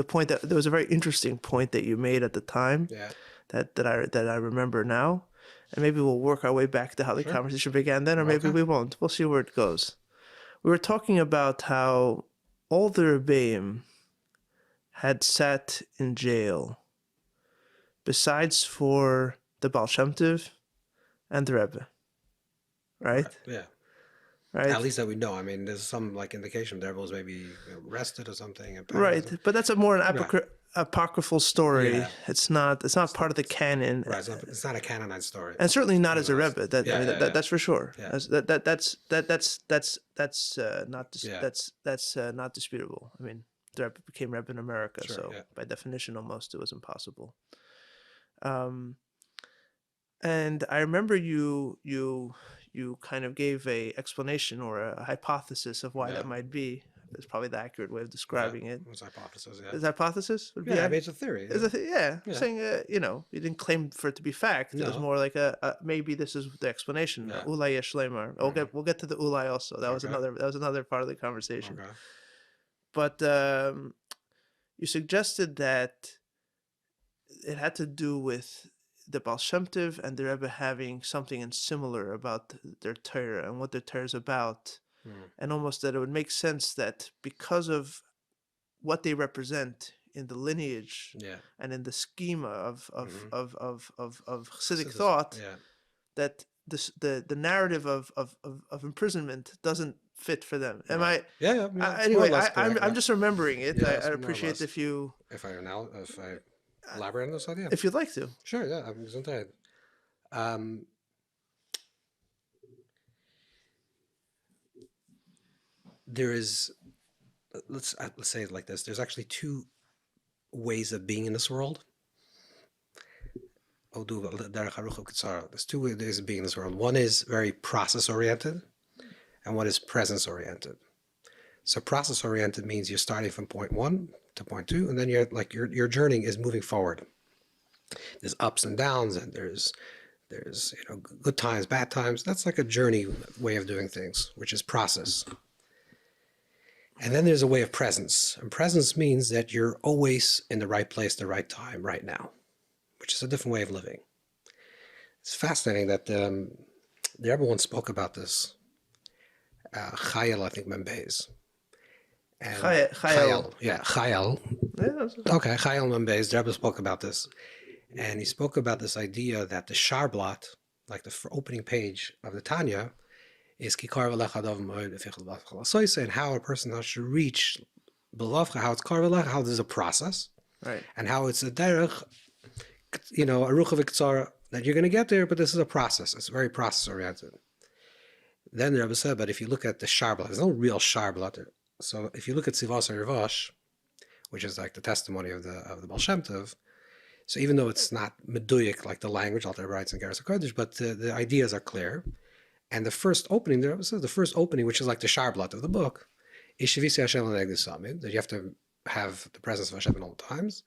the point that there was a very interesting point that you made at the time. Yeah. That I remember now, and maybe we'll work our way back to how the conversation began then, or maybe we won't. We'll see where it goes. We were talking about how all the Rebbeim had sat in jail, besides for the Baal Shem Tov and the Rebbe, right? Yeah. Right. At least that we know. I mean, there's some like indication there was maybe arrested or something. Right, but that's a more apocryphal story. Yeah. It's not part of the canon. Right, it's not a canonized story, and certainly not as a Rebbe. That's for sure. Yeah. That's not disputable. I mean, the Rebbe became Rebbe in America, so by definition, almost it was impossible. And I remember you kind of gave a explanation or a hypothesis of why that might be. It's probably the accurate way of describing it. It's hypothesis, Is hypothesis? I mean, it's a theory. Saying, you didn't claim for it to be fact. It was more like maybe this is the explanation. Ulai yesh lemar. We'll get to the ulai also. That was another part of the conversation. Okay. But you suggested that it had to do with the Baal Shem Tov and the Rebbe having something similar about their Torah and what their Torah is about. And almost that it would make sense that because of what they represent in the lineage and in the schema of Chassidic thought, that the narrative of imprisonment doesn't fit for them. Am I? Yeah. Anyway, I'm just remembering it. Yeah, I'd appreciate if I elaborate on this idea. If you'd like to. Sure. Yeah, I'm gesundheit. There is, let's say it like this. There's actually two ways of being in this world. There's two ways of being in this world. One is very process-oriented, and one is presence-oriented. So process-oriented means you're starting from point 1 to point 2, and then your journey is moving forward. There's ups and downs, and there's good times, bad times. That's like a journey way of doing things, which is process. And then there's a way of presence. And presence means that you're always in the right place, the right time, right now, which is a different way of living. It's fascinating that the Rebbe once spoke about this. Chayil, I think, Membeis. Chayil. Yeah, Chayil. Okay, Chayil Membeis. The Rebbe spoke about this. And he spoke about this idea that the Sharblat, like the opening page of the Tanya, is kikar v'lechadav moed v'fichel v'afchal asoyse, and how a person has to reach belovcha, how it's kar v'lech, how there's a process, right, and how it's a derech, a rucha v'ktzara, that you're going to get there, but this is a process. It's very process oriented. Then the Rebbe said, but if you look at the Sharblat, there's no real Sharblat. So if you look at Sivas Rivash, which is like the testimony of the Baal Shem Tov, so even though it's not meduyik like the language, Alter Rebbe writes in Geras HaKodesh, but the ideas are clear. And the first opening, which is like the Sharblat of the book, is Shivisi Hashem L'negdi Samid, that you have to have the presence of Hashem at all times.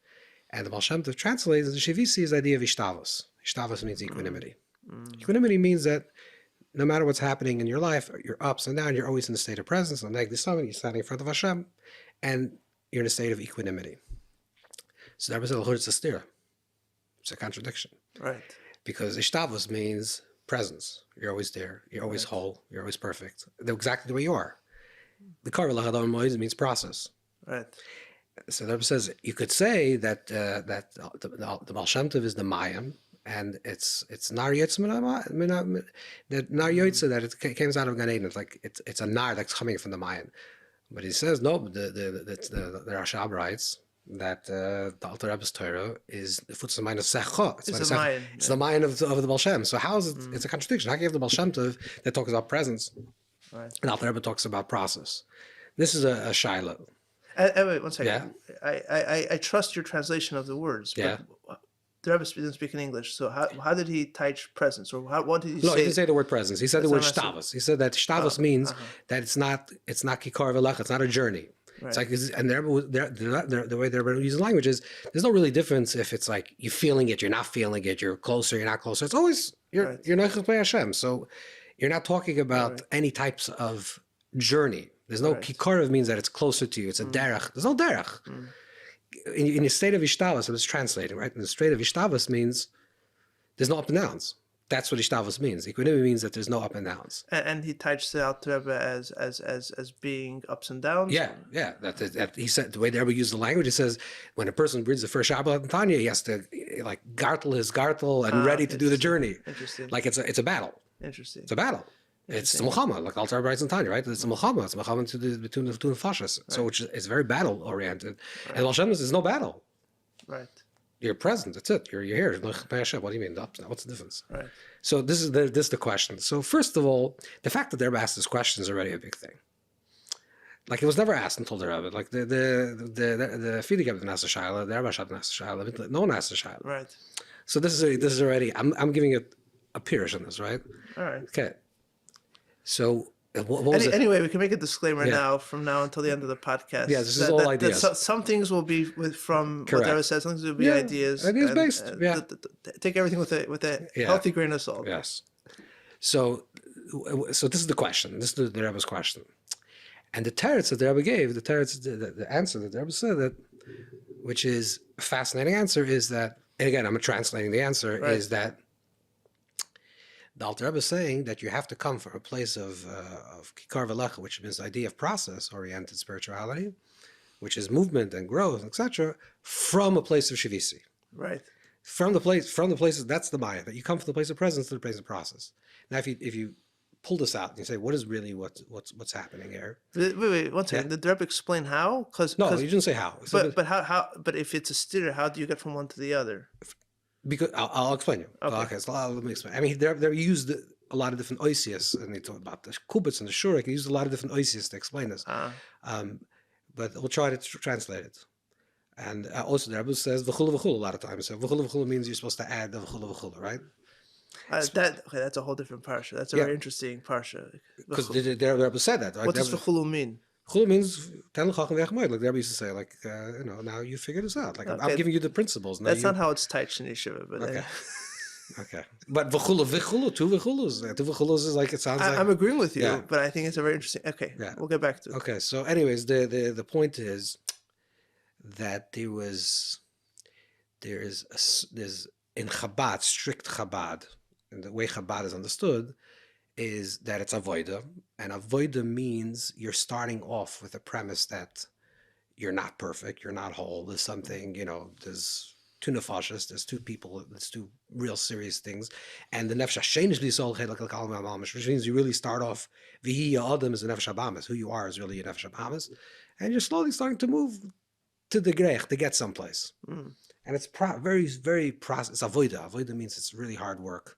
And the Baal Shem Tov translates the Shivisi is the idea of Ishtavos. Ishtavos means equanimity. Equanimity means that no matter what's happening in your life, your ups and downs, you're always in a state of presence. L'negdi Samid, you're standing in front of Hashem, and you're in a state of equanimity. So that was it's a stira. It's a contradiction. Right. Because Ishtavos means presence. You're always there. You're always whole. You're always perfect. They're exactly the way you are. The Kar V'lechadav Moed means process. Right. So the Rebbe says you could say that the Baal Shem Tov is the Mayim, and it's Nar Yotze that Nar Yotze, that it came out of Gan Eden. It's like it's a Nar that's coming from the Mayim. But he says no. The Rashab writes that the Alter Rebbe's Torah is the Futzah Mayin of Secha. It's the Mayin of the Baal Shem. So how is it? It's a contradiction. How can you have the Baal Shem Tov that talks about presence, right, and Alter Rebbe talks about process? This is a shaila. Wait, one second. Yeah. I trust your translation of the words. Yeah. But the Rebbe didn't speak in English, so how did he teach presence, or what did he say? No, he didn't say the word presence. He said the word shtavos. He said that shtavos means that it's not kikar v'lech. It's not a journey. Right. It's like, and the way they're using language is there's no really difference if it's like you're feeling it, you're not feeling it, you're closer, you're not closer. It's always you're neichus by Hashem. So you're not talking about any types of journey. There's no kikarav means that it's closer to you. It's a derech. There's no derech. in a state of Ishtavis, I was translating, right? In the state of Ishtavis means there's no up and downs. That's what Ishtavis means. Equanimity means that there's no up and downs. And he touched the Alter Rebbe as being ups and downs. Yeah. That he said the way the Rebbe used the language. He says when a person reads the first Shabbat in Tanya, he has to like gartle his gartle and ready to do the journey. Interesting. Like it's a battle. Interesting. It's a battle. It's the Muhammad, like Alter Rebbe writes in Tanya, right? It's a Muhammad. It's a Muhammad between the two fascists. Right. So it's very battle oriented. Right. And Al Shem is no battle. Right. You're present. That's it. You're here. What do you mean? What's the difference? Right. So this is the question. So first of all, the fact that the Rebbe asked this question is already a big thing. Like it was never asked until the Rebbe. Like the Fidik Rebbe didn't ask the Shaila, the Rebbe didn't ask the Shaila, no one asked the Shaila. Right. So this is already. I'm giving it a pirish on this, right? All right. Okay. So. Anyway, we can make a disclaimer now, from now until the end of the podcast. Yeah, this is all ideas. Some things will be from Correct. what Rebbe says. Some things will be ideas. Ideas based. Take everything with a healthy grain of salt. Yes. So this is the question. This is the Rebbe's question. And the teretz that the Rebbe gave, the answer that the Rebbe said, that, which is a fascinating answer, is that, and again, I'm translating the answer, is that the Alter Rebbe is saying that you have to come from a place of kikar v'lecha, which means the idea of process-oriented spirituality, which is movement and growth, etc., from a place of shavisi. Right. From the places, that's the Maya, that you come from the place of presence to the place of process. Now, if you pull this out and you say, what is really what's happening here? Wait, one second. Did the Rebbe explain how? No, you didn't say how. But how? But if it's a stira, how do you get from one to the other? Because I'll explain you. Okay, so let me explain. I mean, they used a lot of different oisias, and they talk about the kubitz and the shurik. They used a lot of different oisias to explain this. But we'll try to translate it. And also, the Rebbe says v'chulu v'chulu a lot of times. So v'chulu v'chulu means you're supposed to add the v'chulu v'chulu, right? That's a whole different parsha. That's a very interesting parsha. Because the Rebbe said that. Right? What does v'chulu mean? Chulu means ten l'chacham v'echmoed, like the Rebbe used to say, like now you figure this out. Like I'm giving you the principles. Now that's not how it's touched in yeshiva, but okay. Okay, but v'chulu, two v'chulus is like it sounds. I'm agreeing with you, but I think it's a very interesting. Okay, we'll get back to it. Okay, so anyways, the point is that there's in Chabad, strict Chabad, and the way Chabad is understood is that it's avoida, and avoida means you're starting off with a premise that you're not perfect, you're not whole. There's something, there's two nefashos, there's two people, there's two real serious things, and the nefesh hashem is b'yisol chelak l'kal ma'amash, which means you really start off v'hi adam is a nefesh habamas. Who you are is really a nefesh habamas, and you're slowly starting to move to the grech to get someplace. And it's very, very process. It's avoida. Avoida means it's really hard work.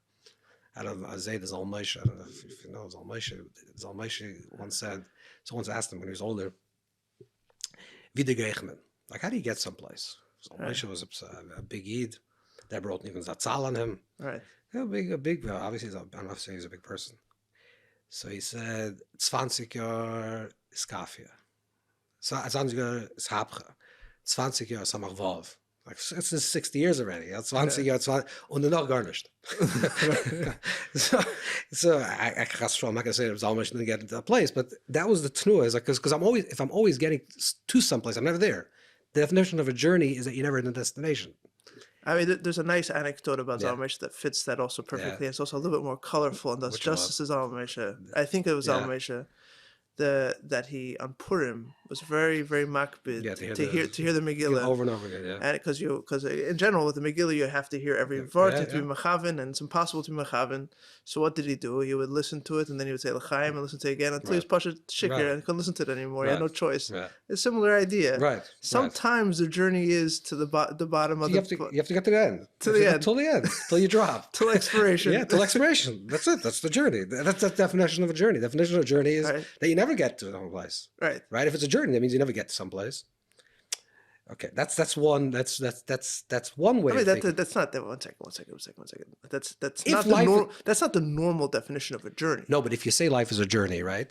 I don't know, Zal Moshe, I don't know if you know Zal Moshe. Zal Moshe once said, someone asked him when he was older, wie de Grechman? Like, how do you get someplace? Zal Moshe was a big Yid. They brought even Zatzal on him. Right. A big, obviously, I don't know if he's a big person. So he said, 20 Jahre ist Kafia. 20 Jahre ist Habcha. 20 Jahre ist Amachvav. Like, it's 60 years already. 20 Jahre, 20, und noch gar nicht. So I I'm not gonna say it was almost didn't get into that place, but that was the tnua. Is like because if I'm always getting to someplace, I'm never there. The definition of a journey is that you're never in the destination. I mean, there's a nice anecdote about Zalmesha that fits that also perfectly. It's also a little bit more colorful and does justice to Zalmesha. I think it was Zalmesha that he on Purim was very, very makbid to hear the Megillah over and over again. And because in general with the Megillah you have to hear every vart to be mechaven, and it's impossible to be mechaven. So what did he do? He would listen to it and then he would say l'chaim and listen to it again until he was pasha shikir and he couldn't listen to it anymore. He had no choice. It's a similar idea. Sometimes the journey is to the bottom of you have to get to the end. Till the end. Till you drop. Till expiration. Till expiration. That's it. That's the journey. That's the definition of a journey. The definition of a journey is that you never get to some place. Right. If it's a journey, that means you never get to someplace. Okay, that's one. That's one way. I mean, that's not that. One second. That's not the normal definition of a journey. No, but if you say life is a journey, right?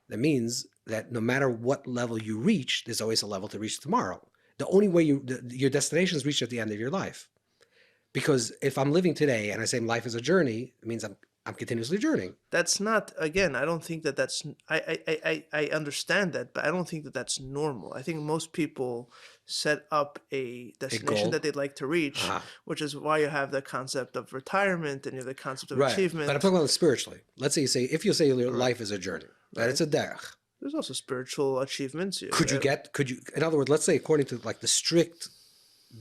That means that no matter what level you reach, there's always a level to reach tomorrow. The only way your destination is reached at the end of your life. Because if I'm living today and I say life is a journey, it means I'm continuously journeying. That's not, again, I don't think that's, I understand that, but I don't think that's normal. I think most people set up a destination goal. that they'd like to reach, which is why you have the concept of retirement and you have the concept of Right. achievement. But I'm talking about spiritually. Let's say if you say your life is a journey, that it's a derech. There's also spiritual achievements. Could you, in other words, let's say according to like the strict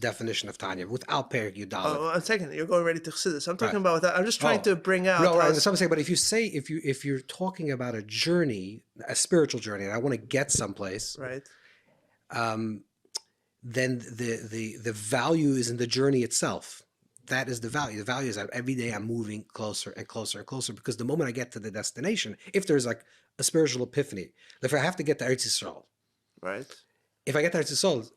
definition of Tanya, without Perik Yud Aleph. Oh, I'm taking it. You're going ready to Chassidus. I'm talking about that. I'm just trying to bring out. No, right. That's what I'm saying. But if you're talking about a journey, a spiritual journey, and I want to get someplace, right? Then the value is in the journey itself. That is the value. The value is that every day I'm moving closer and closer and closer, because the moment I get to the destination, if there's like a spiritual epiphany, if I have to get to Eretz Yisrael, right? If I get to Eretz Yisrael,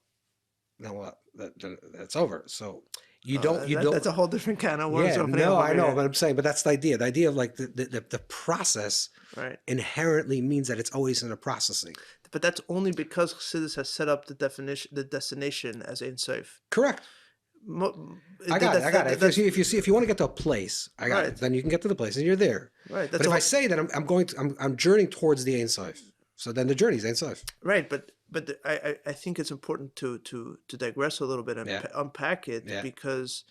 then what? That's over. So you don't. That's a whole different can of worms. Yeah, no, I know, but I'm saying, but that's the idea. The idea of like the process inherently means that it's always in a processing. But that's only because Chassidus has set up the destination as Ein Sof. Correct. I got it. If you want to get to a place, I got it. Then you can get to the place and you're there. Right. But if I say that I'm journeying towards the Ein Sof, so then the journey is Ein Sof. Right. But I think it's important to digress a little bit and unpack it, because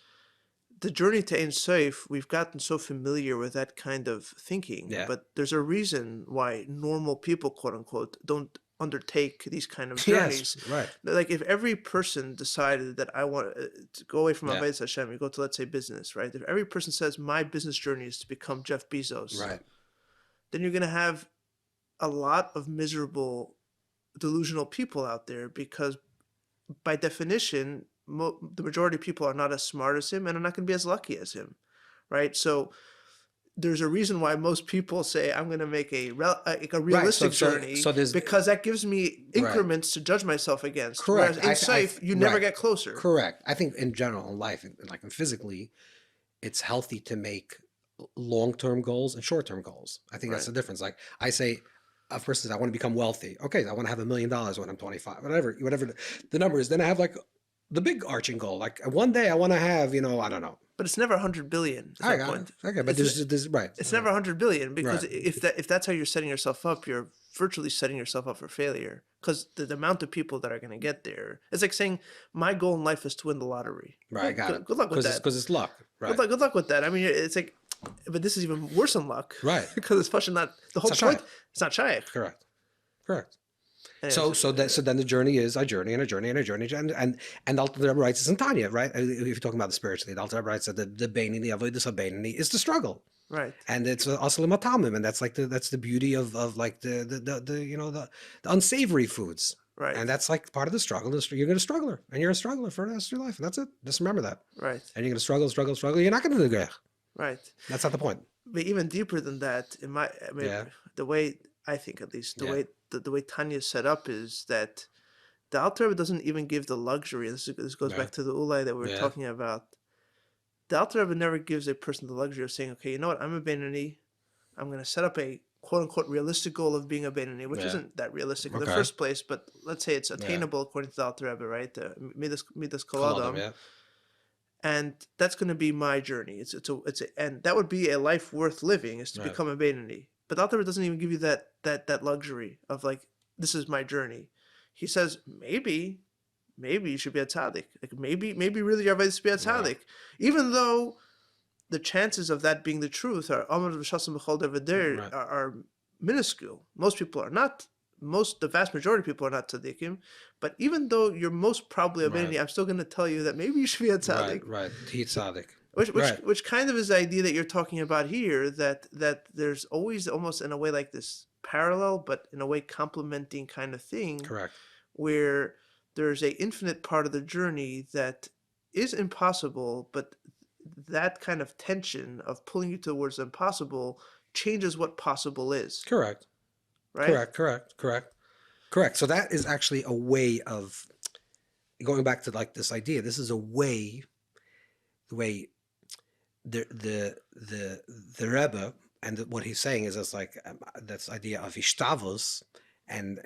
the journey to Ein Sof, we've gotten so familiar with that kind of thinking. Yeah. But there's a reason why normal people, quote unquote, don't undertake these kind of journeys. Yes, right. Like if every person decided that I want to go away from Avodas Hashem, you go to, let's say, business, right? If every person says my business journey is to become Jeff Bezos, right, then you're going to have a lot of miserable, delusional people out there, because by definition, the majority of people are not as smart as him and are not going to be as lucky as him, right? So there's a reason why most people say I'm going to make a realistic journey, because that gives me increments to judge myself against. Correct. Whereas in Safe, you never get closer. Correct. I think in general in life, like physically, it's healthy to make long-term goals and short-term goals. I think that's the difference. Like I say, a person says, I want to become wealthy. Okay, I want to have $1 million when I'm 25, whatever the number is. Then I have like the big arching goal. Like one day I want to have, I don't know. But it's never 100 billion. I got it. Okay, but there's right. It's never 100 billion, because if that's how you're setting yourself up, you're virtually setting yourself up for failure. Because the amount of people that are going to get there, it's like saying my goal in life is to win the lottery. Right, I got it. Good luck with that. Because it's luck. Right. Good luck with that. I mean, it's like, but this is even worse than luck. Right. Because it's actually not the whole point. It's not shaykh. Correct. Anyways, so then the journey is a journey and the Alter Rebbe writes this in Tanya, right? If you're talking about the spiritually, the Alter Rebbe writes that the Beinoni, the Avodas HaBeinoni is the struggle, right? And it's also matamim, and that's like that's the beauty of like the unsavory foods, right? And that's like part of the struggle. You're going to struggle, and you're a struggler for the rest of your life, and that's it. Just remember that, right? And you're going to struggle. You're not going to do grech, right? That's not the point. But even deeper than that, the way I think, at least, the way Tanya is set up is that the Alter Rebbe doesn't even give the luxury. This goes back to the Ulai that we were talking about. The Alter Rebbe never gives a person the luxury of saying, okay, you know what, I'm a Beinoni. I'm going to set up a quote-unquote realistic goal of being a Beinoni, which isn't that realistic in the first place, but let's say it's attainable according to the Alter Rebbe, right? Midas Kol Adam. And that's going to be my journey. And that would be a life worth living, is to become a Beinoni. But the Alter Rebbe doesn't even give you that luxury of like, this is my journey. He says, maybe you should be a tzaddik. Like maybe really your advice is to be a tzaddik. Even though the chances of that being the truth are minuscule. Most people are not. The vast majority of people are not tzaddikim. But even though you're most probably a Beinoni, I'm still going to tell you that maybe you should be a tzaddik. Right. He tzaddik. Which kind of is the idea that you're talking about here, that there's always almost in a way like this parallel, but in a way complementing kind of thing. Correct. Where there's a infinite part of the journey that is impossible, but that kind of tension of pulling you towards the impossible changes what possible is. Correct. Right? Correct. So that is actually a way of going back to like this idea. This is a way, the way the Rebbe, and what he's saying is it's like this idea of ishtavos and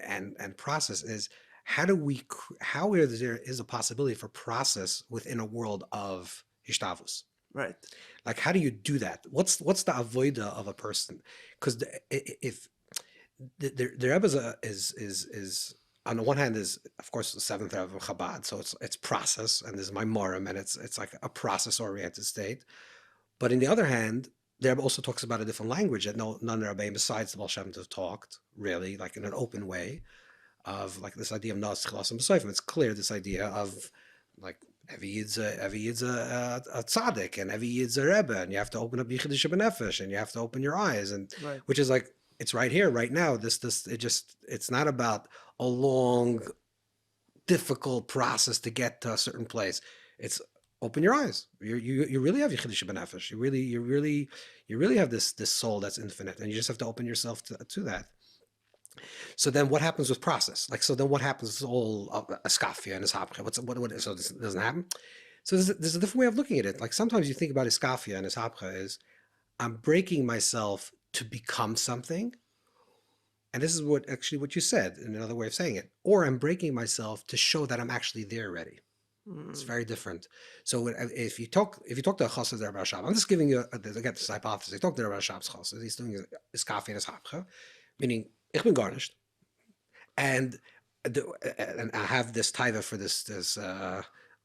process is how there is a possibility for process within a world of ishtavos. Right. Like how do you do that? What's the avoida of a person? Because if the Rebbe is on the one hand is, of course, the seventh of Chabad, so it's process, and there's my morim, and it's like a process-oriented state. But in the other hand, the Rebbe also talks about a different language that none of the Rebbe besides the Baal Shem Tov talked, really, like in an open way, of like this idea of Nas Chilas and B'Soifim. It's clear this idea of like every Yid's a tzaddik, and every Yid's a Rebbe, and you have to open up Yichud B'Nefesh, and you have to open your eyes, and Right. which is like, it's right here, right now. It's not about a long, difficult process to get to a certain place. It's open your eyes. You really have Yichud B'Nefesh. You really have this soul that's infinite, and you just have to open yourself to that. So then what happens with process? Like, so then what happens with all Iskafia and Ishapcha? So this doesn't happen? So there's a different way of looking at it. Like sometimes you think about Iskafia and Ishapcha is, I'm breaking myself to become something. And this is what you said in another way of saying it. Or I'm breaking myself to show that I'm actually there already. It's very different. So if you talk to a chassid there about Shab, I'm just giving you again this hypothesis. I talk there about Shab's chassid. He's doing Iskafia and Ishapcha, meaning ich bin garnished, and I have this taiva for this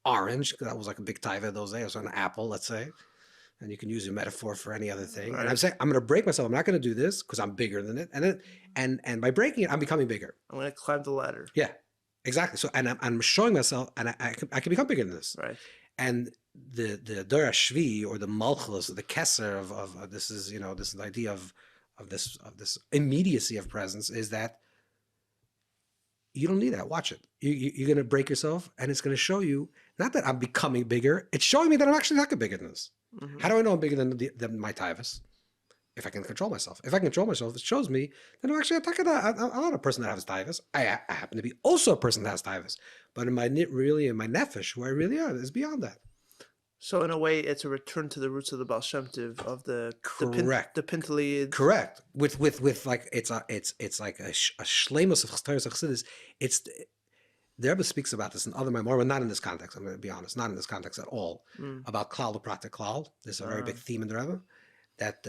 orange. That was like a big taiva those days, or an apple, let's say. And you can use a metaphor for any other thing. Right. And I'm saying I'm going to break myself. I'm not going to do this because I'm bigger than it. And by breaking it, I'm becoming bigger. I'm going to climb the ladder. Yeah, exactly. So and I'm showing myself, and I can become bigger than this. Right. And the Dora Shvi, or the Malchus, or the Kesser of this is, this is the idea of this immediacy of presence, is that you don't need that. Watch it. You're going to break yourself, and it's going to show you not that I'm becoming bigger. It's showing me that I'm actually not bigger than this. Mm-hmm. How do I know I'm bigger than my taivas? If I can control myself. If I control myself, it shows me that I'm actually I'm not a person that has taivas. I happen to be also a person that has taivas. But in my nefesh, who I really am, is beyond that. So in a way, it's a return to the roots of the Baal Shem Tov, of the Pintali. Correct. With like it's like a shleimus of chassidus. The Rebbe speaks about this in other memoir, but not in this context. I'm going to be honest, not in this context at all. About klal the pratik klal. There's a very big theme in the Rebbe that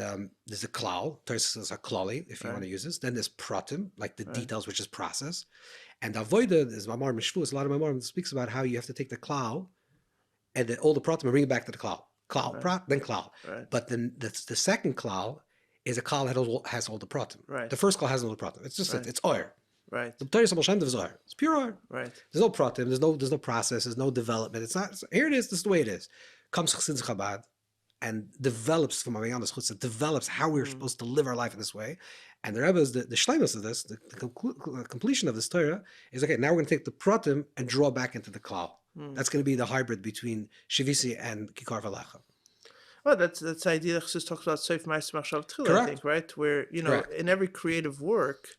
there's a klal. There's a klali, if you want to use this. Then there's pratim, like the details, which is process. And avoida is memoir mishvus. A lot of memoir speaks about how you have to take the klal and all the pratim and bring it back to the klal. Klal, prat, then klal. Right. But then the second klal is a klal that has all the pratim. Right. The first klal has all the pratim. It's just it's oil. Right. The Torah Baal Shem Tov is oil. It's pure oil. Right. There's no pratim. There's no process. There's no development. It's not. Here it is. This is the way it is. Comes Chassidus Chabad and develops from Amayam Chutza, develops how we're supposed to live our life in this way. And the Rebbe is the shleimus of this, the completion of this Torah is, okay, now we're going to take the pratim and draw back into the klal. That's going to be the hybrid between Shivisi and Kikar V'Lecha. Well, that's the idea that Chassidus talks about Seif Ma'aseh Machshav Tchila, I think, right? Where, in every creative work,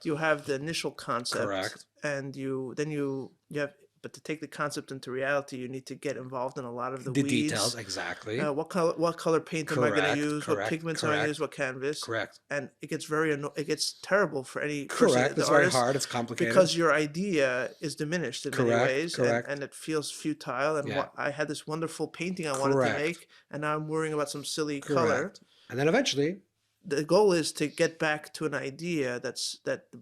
you have the initial concept, and then you have, but to take the concept into reality, you need to get involved in a lot of the weeds. Details, exactly. What color paint am I going to use? What pigments am I going to use? What canvas? Correct. And it gets it gets terrible for any person. It's very hard. It's complicated because your idea is diminished in many ways, and it feels futile. And I had this wonderful painting I wanted to make, and now I'm worrying about some silly color. And then eventually, the goal is to get back to an idea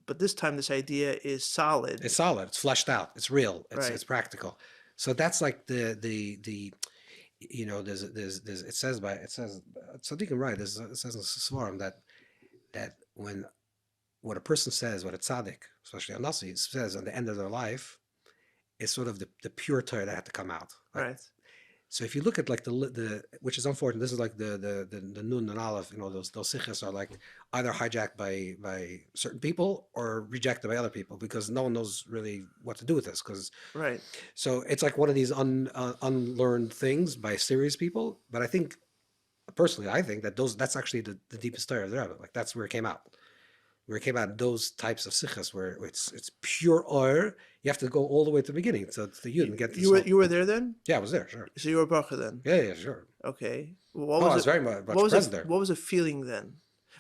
but this time this idea is solid. It's solid. It's fleshed out. It's real. It's practical. So that's like the there's it says Tzaddikim, right? It says in Svarim that when what a person says, what a tzaddik, especially a nasi, says at the end of their life, is sort of the pure Torah that had to come out. Right. So if you look at like the which is unfortunate, this is like the Nun and Aleph, those sichas are like either hijacked by certain people or rejected by other people because no one knows really what to do with this. So it's like one of these unlearned things by serious people. But I think that that's actually the deepest Torah of the Rebbe. Like that's where it came out. Where it came out, those types of sichas where it's pure oil. You have to go all the way to the beginning to the Yud and get this. You were there then? Yeah, I was there, sure. So you were a bracha then? Yeah, sure. Okay. I was very much present there. What was the feeling then?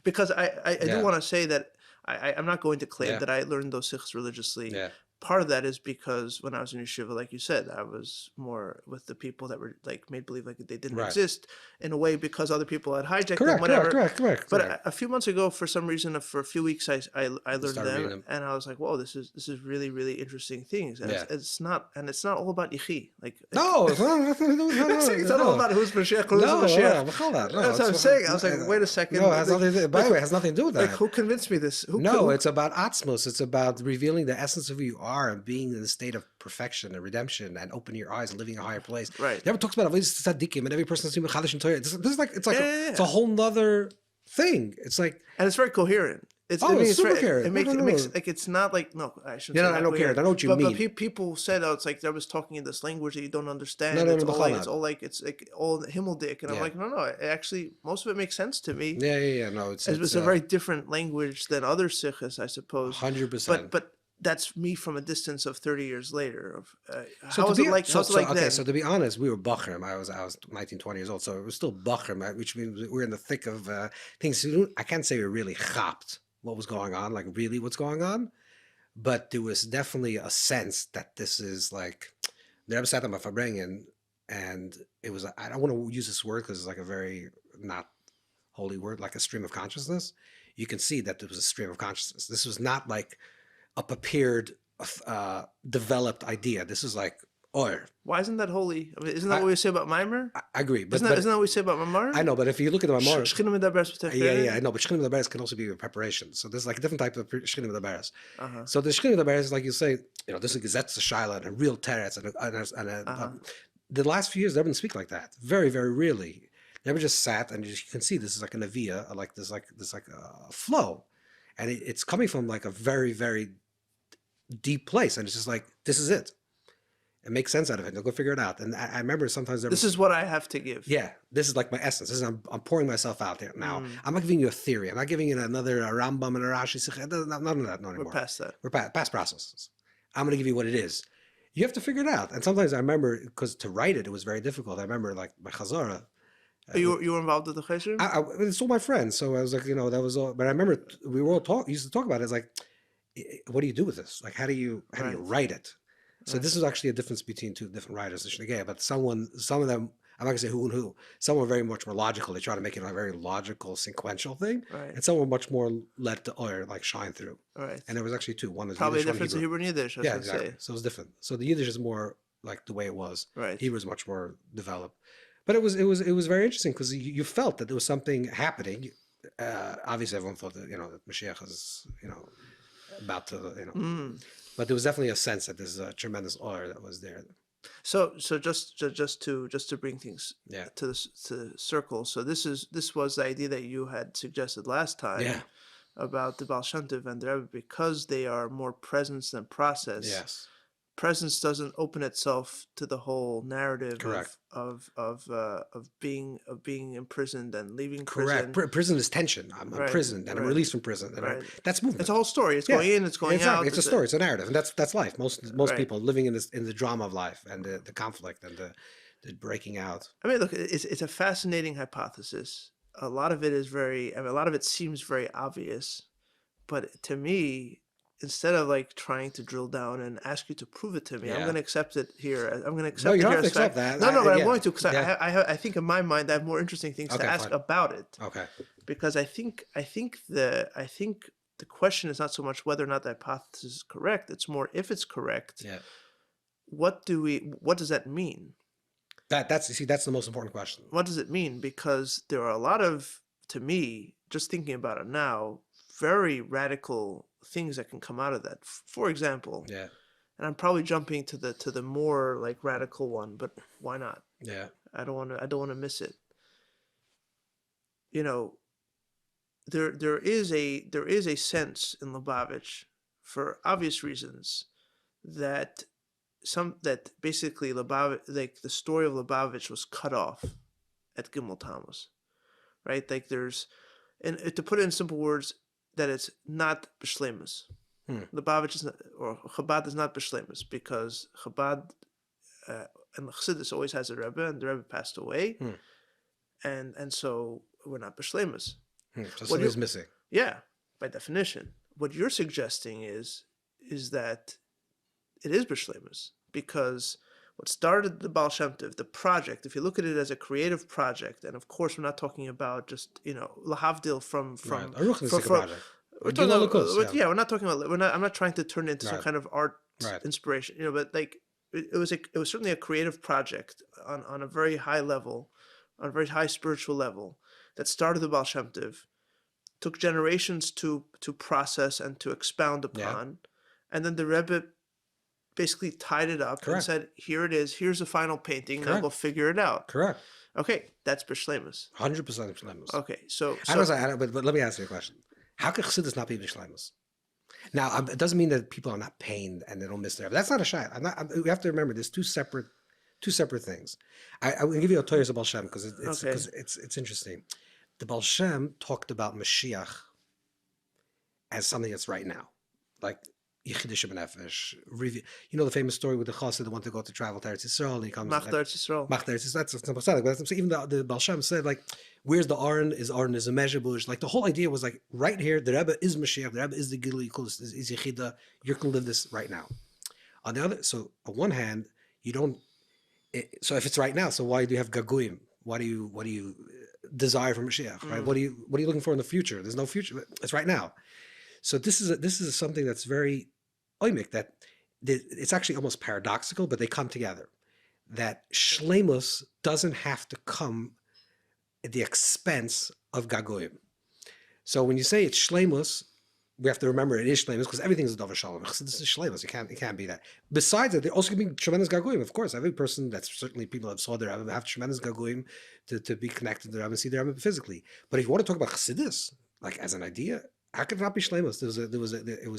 Because I do want to say that I'm not going to claim that I learned those sichas religiously. Yeah. part of that is because when I was in yeshiva, like you said, I was more with the people that were like made believe like they didn't Right. exist in a way because other people had hijacked them, Correct. whatever. Correct. But a few months ago, for some reason, for a few weeks, I learned Started reading them, them. and I was like, "Whoa, this is really interesting things." And Yeah. it's not all about Yichi. No, it's not, It's not all about who's Mashiach, who's no, Mashiach. no, That's what I'm saying. I was like, wait a second. No, it has nothing to, by the way, it has nothing to do with that. Like, who convinced me this? It's about atzmos. It's about revealing the essence of who you are and being in the state of perfection and redemption and opening your eyes and living a higher place. Right. Never talks about avodas tzaddikim and every person's doing chadash and Torah. This is like it's Yeah. a whole nother thing. It's like, and it's very coherent. It's super coherent. It makes like it's not like no, I shouldn't. I don't care. I know what you mean. But people said, "Oh, it's like I was talking in this language that you don't understand." No, it's all like Himmeldick, and I'm like, no. It actually, most of it makes sense to me. Yeah. No, it's a very different language than other sikhs, I suppose. 100%. But that's me from a distance of 30 years later. So how was it like? Then? So to be honest, we were bachrim. I was 19, 20 years old, so it was still bachrim, which means we were in the thick of things. I can't say we really chapped what was going on, like really what's going on, but there was definitely a sense that this is like the Rebbe sat on my farbrengen, and it was, I don't want to use this word because it's like a very not holy word, like a stream of consciousness. You can see that there was a stream of consciousness. This was not like a prepared, developed idea. This is like, why isn't that holy? I mean, isn't that what we say about Maimer? I agree, but isn't that what we say about Mamar? I know, but if you look at the Mamar, I know, but Shchinim Medaberes can also be a preparation. So there's like a different type of Shchinim Medaberes. So the Shchinim Medaberes, like you say, this is Gesetz Shaila and a real teretz the last few years they didn't speak like that. Very, very rarely. They never just sat, and you can see this is like an avia, like there's like a flow, and it's coming from like a very, very deep place, and it's just like, this is it. It makes sense out of it. They'll go figure it out. And I remember sometimes this is what I have to give. Yeah, this is like my essence. This is I'm pouring myself out there now. I'm not giving you a theory. I'm not giving you another Rambam and a Rashi. None of that. Not anymore. We're past that. We're past processes. I'm going to give you what it is. You have to figure it out. And sometimes I remember, because to write it, it was very difficult. I remember like my Chazara. You were involved with the Chesed? It's all my friends. So I was like, that was all. But I remember we were all used to talk about it. It's like, what do you do with this? Like, how do you write it? So this is actually a difference between two different writers, but some of them, I'm not gonna say who and who. Some were very much more logical. They try to make it a very logical, sequential thing, and some were much more let the oil like shine through. Right. And there was actually two. One was probably Yiddish, a difference in Hebrew and Yiddish. Yeah, exactly. So it was different. So the Yiddish is more like the way it was. Right. Hebrew was much more developed. But it was very interesting because you felt that there was something happening. Obviously, everyone thought that that Mashiach is about to But there was definitely a sense that there's a tremendous awe that was there. So just to bring things to the circle. So this was the idea that you had suggested last time about the Baal Shem Tov and the Rebbe, because they are more presence than process. Yes. Presence doesn't open itself to the whole narrative of being imprisoned and leaving prison. Correct. Prison is tension. I'm imprisoned and I'm released from prison. And that's movement. It's a whole story. It's going in, it's going out. It's a story. It's a narrative, and that's life. Most people living in the drama of life and the conflict and the breaking out. I mean, look, it's a fascinating hypothesis. A lot of it seems very obvious, but to me, instead of like trying to drill down and ask you to prove it to me, I'm going to accept it here. I'm going to accept it here as fact. That. But I'm going to, because I think in my mind I have more interesting things to ask about it. Okay. Because I think the question is not so much whether or not the hypothesis is correct. It's more if it's correct. Yeah. What does that mean? That's the most important question. What does it mean? Because there are a lot of, to me, just thinking about it now, very radical things that can come out of that. For example, and I'm probably jumping to the more like radical one, but why not? Yeah, I don't want to miss it. There is a sense in Lubavitch, for obvious reasons, that basically Lubavitch, like the story of Lubavitch, was cut off at Gimel Tammuz, right? Like and to put it in simple words, that it's not b'shleimus. Lubavitch is not, or Chabad is not b'shleimus, because Chabad and Chassidus always has a Rebbe, and the Rebbe passed away, and so we're not b'shleimus. So something's missing. Yeah, by definition. What you're suggesting is that it is b'shleimus, because what started the Baal Shem Tov, the project, if you look at it as a creative project, and of course we're not talking about just, lahavdil from Right. Aruch is like a from project. we're Or talking Gilul about, Lukus, yeah. we're not talking about, I'm not trying to turn it into some Right. kind of art Right. inspiration, but like it was certainly a creative project on a very high level, on a very high spiritual level, that started the Baal Shem Tov, took generations to process and to expound Yeah. upon, and then the Rebbe basically tied it up and Correct. said, "Here it is. Here's the final painting. Now Correct. go figure it out." Correct. Okay, that's b'shleimus. 100% Bishleimus. Okay, so I don't, but let me ask you a question. How could Chassidus not be Bishleimus? Now, it doesn't mean that people are not pained and they don't miss their. That's not a shayla. We have to remember there's two separate things. I will give you a Torah of Baal Shem because it's interesting. The Baal Shem talked about Mashiach as something that's right now, like Yechidish B'Nefesh. You know the famous story with the Chassid that wanted to go to travel to Eretz Yisrael, and he comes. Mach Eretz Yisrael. That's a simple study. But even the Baal Shem said, like, where's the Aron? Aron is a measure. Like the whole idea was like right here. The Rebbe is Mashiach. The Rebbe is the Gilui Yikulis. Is Yechida. You're going to live this right now. On the other, so on one hand, you don't. So if it's right now, so why do you have Gaguim? What do you desire for Mashiach? Right? What are you looking for in the future? There's no future. It's right now. So this is something that's very oimik, that it's actually almost paradoxical, but they come together. That shleimus doesn't have to come at the expense of gagoyim. So when you say it's shleimus, we have to remember it is shleimus because everything is a davar shalom. This is shleimus. It can't be that. Besides that, there also can be tremendous gagoyim. Of course, every person, that's certainly people that saw their Rebbe have tremendous gagoyim to be connected to their Rebbe and see their Rebbe physically. But if you want to talk about chassidus, like as an idea, how could it not be shleimus? It was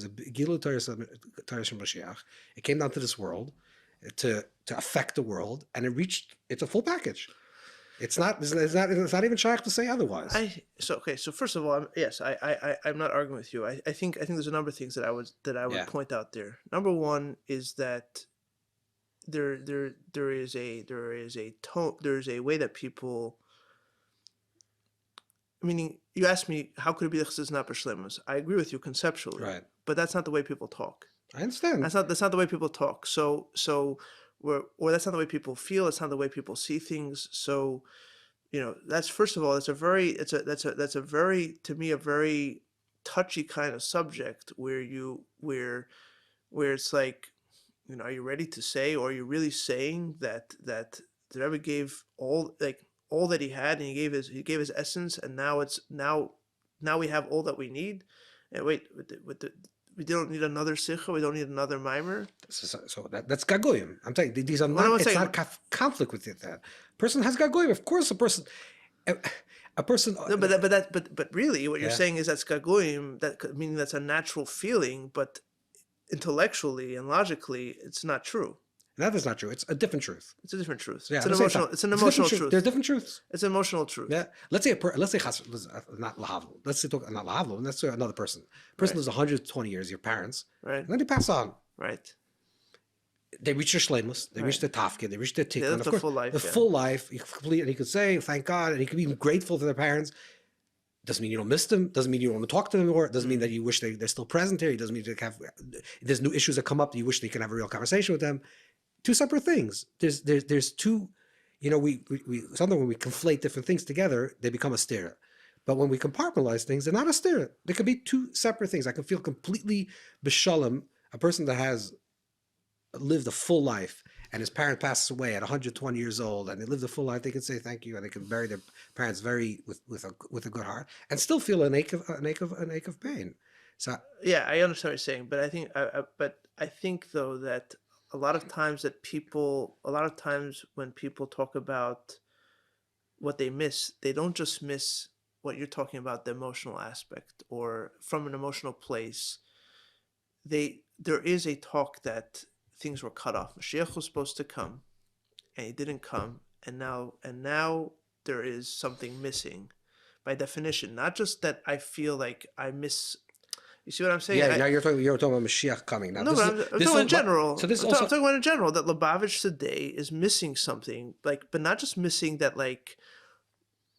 a Gilu Torah from Mashiach. It came down to this world to affect the world, and it's a full package. It's not even shaykh to say otherwise. So first of all, I'm not arguing with you. I think there's a number of things that I would point out there. Number one is that there is a way that people. Meaning, you asked me, how could it be that Chassidus not b'shleimus? I agree with you conceptually, right? But that's not the way people talk. I understand. That's not the way people talk. Or that's not the way people feel. It's not the way people see things. So, that's, first of all, that's a very to me a very touchy kind of subject where it's like, are you ready to say, or are you really saying that the Rebbe gave all that he had, and he gave his essence, and now we have all that we need, and we don't need another sicha, we don't need another mimer. So that's gagoyim. I'm telling you, these are not. It's not conflict with it. That person has gagoyim. Of course, a person. No, but really, what you're saying is that's gagoyim. Meaning that's a natural feeling, but intellectually and logically, it's not true. That is not true. It's a different truth. It's a different truth. Yeah, it's an emotional truth. There's different truths. It's an emotional truth. Yeah. Let's say not lahavlu. Let's say not lahavlu. Let's say another person. Person lives 120 years. Your parents. Right. And then they pass on. Right. They reach their shleimus. They reach their tafkid. They reach their tikkun. They live the full life. The full life. And he could say thank God, and he could be grateful to their parents. Doesn't mean you don't miss them. Doesn't mean you don't want to talk to them anymore. Doesn't mean that you wish they're still present here. It doesn't mean there's new issues that come up. You wish they can have a real conversation with them. Two separate things. There's two, we sometimes when we conflate different things together, they become a stira. But when we compartmentalize things, they're not a stira. They could be two separate things. I can feel completely b'shalom, a person that has lived a full life and his parent passes away at 120 years old and they lived a full life, they can say thank you and they can bury their parents with a good heart and still feel an ache of pain. So yeah, I understand what you're saying, but I think though that a lot of times when people talk about what they miss, they don't just miss what you're talking about, the emotional aspect, or from an emotional place. There is a talk that things were cut off. Mashiach was supposed to come, and he didn't come, and now there is something missing, by definition. Not just that I feel like I miss. You see what I'm saying? Yeah, now you're talking about Mashiach coming. Now, no, but I'm talking in general. So I'm talking about in general that Lubavitch today is missing something, but not just missing that,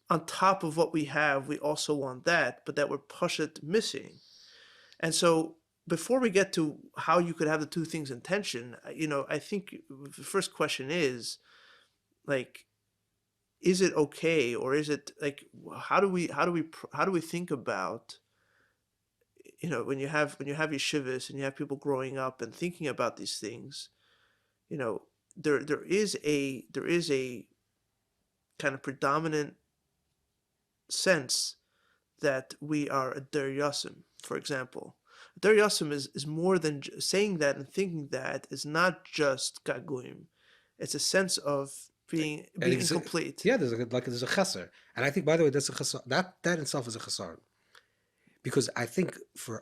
on top of what we have, we also want that, but that we're pushed missing. And so before we get to how you could have the two things in tension, I think the first question is like, is it okay, or is it like, how do we think about, when you have yeshivas and you have people growing up and thinking about these things, there is a kind of predominant sense that we are a der yasim, for example. Der yasim is more than saying that and thinking that is not just gaguim. It's a sense of being incomplete. There's a chesser, and I think, by the way, that's a chesser. That itself is a chesar, because I think for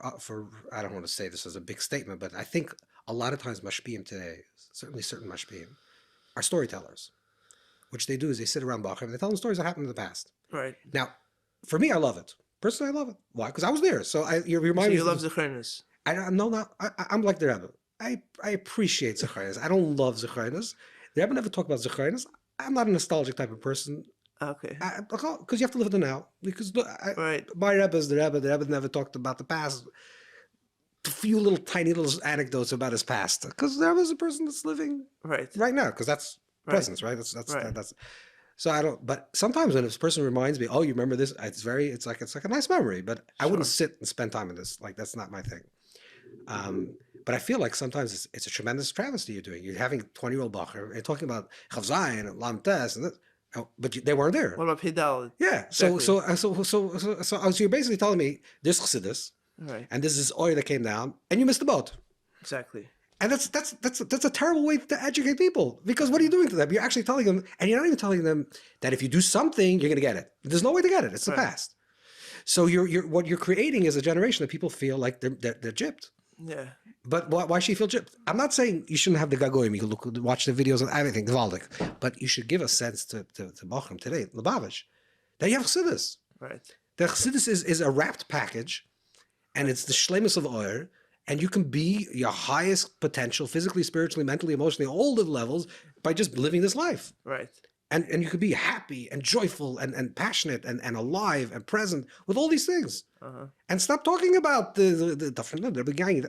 I don't want to say this as a big statement, but I think a lot of times mashpiyim today, certainly certain mashpiyim, are storytellers. Which they do is they sit around Bachar and they tell them stories that happened in the past. Right. Now, for me, I love it. Personally, I love it. Why? Because I was there. So you remind me. You love Zecharinas. I'm like the Rebbe. I appreciate Zecharinas. I don't love Zecharinas. The Rebbe never talked about Zecharinas. I'm not a nostalgic type of person. Okay. Because you have to live in the now. Because right. My Rebbe is the Rebbe. The Rebbe never talked about the past. A few little tiny little anecdotes about his past. Because the Rebbe is a person that's living right now. Because that's presence, right? That's so I don't. But sometimes when this person reminds me, oh, you remember this? It's like a nice memory. But I wouldn't sit and spend time in this. Like, that's not my thing. But I feel like sometimes it's a tremendous travesty you're doing. You're having 20-year-old bacher and talking about Chav Zayin and Lam Tes and this, but they weren't there. What about Pidal? Yeah. Exactly. So you're basically telling me this chassidus, and this is oil that came down, and you missed the boat. Exactly. And that's a terrible way to educate people, because what are you doing to them? You're actually telling them, and you're not even telling them that if you do something, you're going to get it. There's no way to get it. It's the past. So what you're creating is a generation that people feel like they're gypped. Yeah. But why should you feel gypped? I'm not saying you shouldn't have the gagoyim. You can watch the videos and everything, gewaldig. But you should give a sense to Bachram today, Lubavitch, that you have chassidus. Right. The chassidus is a wrapped package, and it's the shlemus of oil. And you can be your highest potential, physically, spiritually, mentally, emotionally, all the levels, by just living this life. Right. And you could be happy and joyful and passionate and alive and present with all these things. And stop talking about the beginning.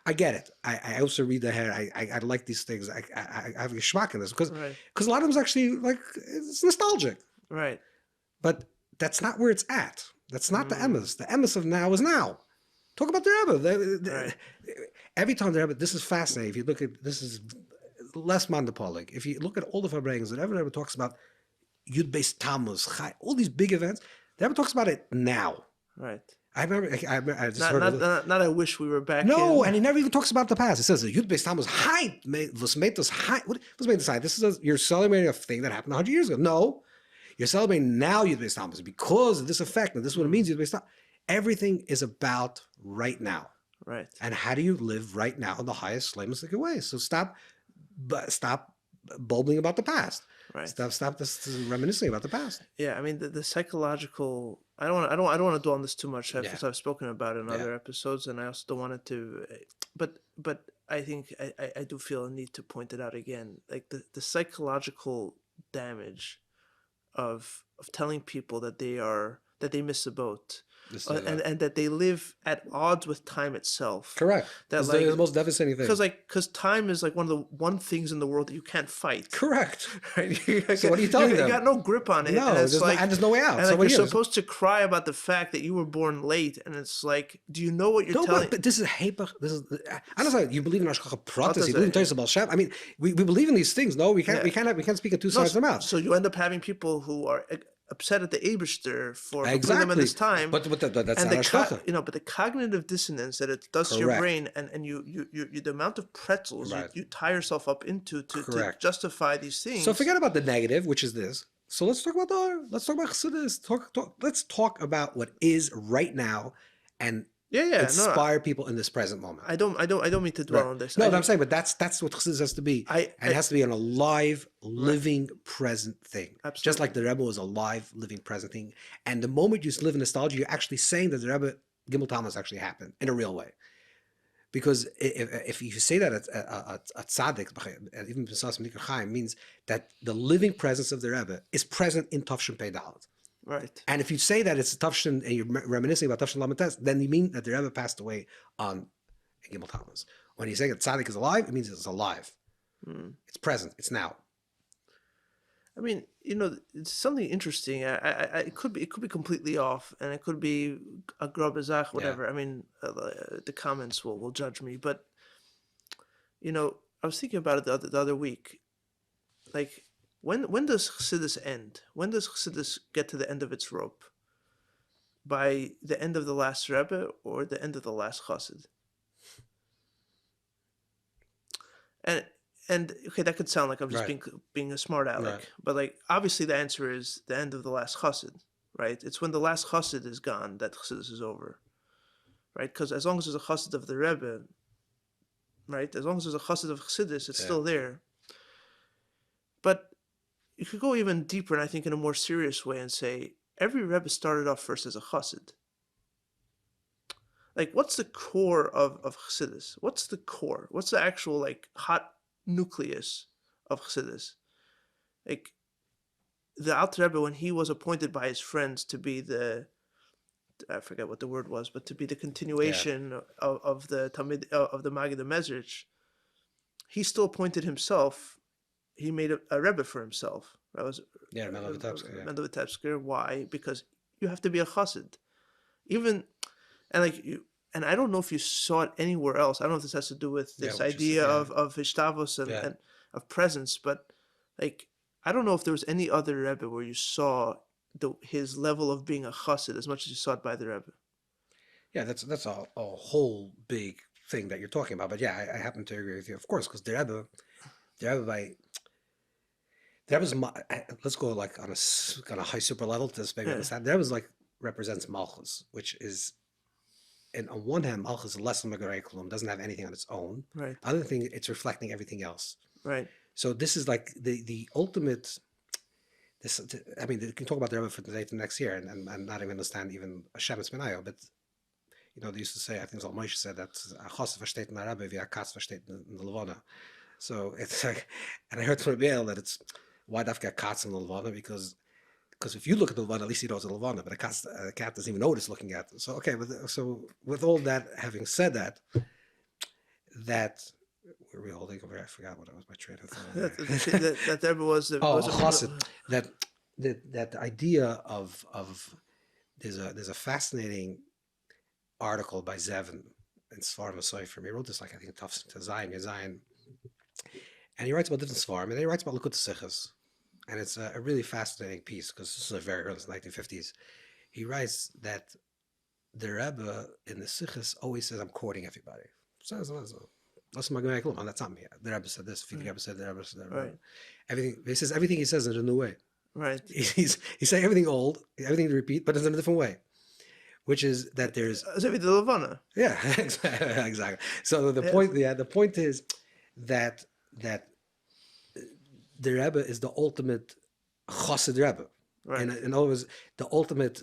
I get it. I also read the hair. I like these things. I have a geschmack in this because a lot of them is actually like, it's nostalgic. Right. But that's not where it's at. That's not the emes. The emes of now is now. Talk about the Rebbe. Every time the Rebbe, this is fascinating. If you look at, this is less mandapolig. If you look at all the Farbrengens, the Rebbe talks about Yud Beis Tammuz, Chai, all these big events. The Rebbe talks about it now. Right. I remember. I just not I wish we were back. No, and he never even talks about the past. It says Yud Beis Tammuz, Chai, was made this Chai. What was made this Chai? This is you're celebrating a thing that happened 100 years ago. No, you're celebrating now Yud Beis Tammuz because of this effect, and this is what it means. Yud Beis Tammuz. Everything is about right now. Right. And how do you live right now in the highest shlemuslik way? So stop bubbling about the past. Right. Stop this reminiscing about the past. Yeah, I mean the psychological. I don't want to dwell on this too much because I've spoken about it in other episodes, and I also don't want it to. But I think I do feel a need to point it out again, like the psychological damage of telling people that they miss the boat. And that they live at odds with time itself. Correct. That's the most devastating thing. Because time is like one things in the world that you can't fight. Correct. Right? So what are you telling them? You got no grip on it. No, and there's no way out. And like you're supposed to cry about the fact that you were born late, and it's like, do you know what you're telling? But this is hepech. I don't know. You believe in Ashkacha Pratis. You believe in Toys Baal Shem. I mean, we believe in these things. No, we can't speak at two sides of the mouth. So you end up having people who are upset at the Eibishter for putting them in this time, but that's and not but the cognitive dissonance that it does to your brain, and you the amount of pretzels you tie yourself up into to justify these things. So forget about the negative, which is this. So let's talk about Chassidus. Let's talk about what is right now, and inspire people in this present moment. I don't mean to dwell on this. No, I'm saying, but that's what Chassidus has to be. It has to be an alive, living, present thing. Absolutely. Just like the Rebbe was a live, living, present thing. And the moment you live in nostalgia, you're actually saying that the Rebbe Gimel Tammuz actually happened in a real way. Because if you say that a tzaddik, even Pinson Nikar Chaim, means that the living presence of the Rebbe is present in Tafshin Pei Dalet. Right. And if you say that it's Tafshin and you're reminiscing about Tafshin Lamed Tes, then you mean that the Rebbe passed away on in Gimel Tammuz. When he's saying that tzaddik is alive, it means it's alive. Hmm. It's present. It's now. I mean, it's something interesting. It could be completely off, and it could be a grobazach, whatever. Yeah. I mean, the comments will judge me, but I was thinking about it the other week. Like, when does Chassidus end? When does Chassidus get to the end of its rope? By the end of the last Rebbe or the end of the last Chassid? And okay, that could sound like I'm just Right. being a smart aleck, Right. but like obviously the answer is the end of the last Chassid, right? It's when the last Chassid is gone that Chassidus is over, right? Because as long as there's a Chassid of the Rebbe, right? As long as there's a Chassid of Chassidus, it's Yeah. still there. But you could go even deeper, and I think in a more serious way, and say every Rebbe started off first as a Chassid. Like, what's the core of Chassidus? What's the core? What's the actual like hot nucleus of Chassidus? Like the Alter Rebbe, when he was appointed by his friends to be I forget what the word was, but to be the continuation of the Talmid of the Magid Mezrich, he still appointed himself. He made a Rebbe for himself. That was Mendel Vitebsker. Why? Because you have to be a Chassid. Even and I don't know if you saw it anywhere else. I don't know if this has to do with this idea of Hishtavos and of presence, but like I don't know if there was any other Rebbe where you saw his level of being a chassid as much as you saw it by the Rebbe. Yeah, that's a whole big thing that you're talking about. But yeah, I happen to agree with you, of course, because the Rebbe was let's go like on a high super level to maybe understand. The Rebbe like represents Malchus, which is. And on one hand, Malchus is less than Megarekulum, doesn't have anything on its own. Right. Other thing, it's reflecting everything else. Right. So this is like the ultimate. I mean, you can talk about the Rebbe for today to next year, and not even understand even Hashem is Menayo, but they used to say, I think it's all Moshe said that a Chos versteht in the Rebbe, wie a Katz versteht in the Levana. So it's like, and I heard from Rebbe that it's why Dafka a Katz in the Levana because if you look at the Levana, at least you know it's a Levana, but a cat doesn't even know what it's looking at. So okay, so with all that, having said that where are we holding over? I forgot what I was my train of thought. that there was Chassid. That idea of there's a fascinating article by Zevin in Sfarim Sofer. He wrote this like I think tough to Zion, and he writes about different Sfarim, and then he writes about Likut Sichos. And it's a really fascinating piece because this is a very early 1950s. He writes that the Rebbe in the Sichos always says, "I'm quoting everybody." That's not me. The Rebbe said this. The Rebbe said the Rebbe said that. Right. Everything he says in a new way. Right. He's saying everything old, everything to repeat, but it's in a different way. Which is that there's the Levana. Yeah, exactly. So the point is that the Rebbe is the ultimate Chassid Rebbe, right. And in other words, the ultimate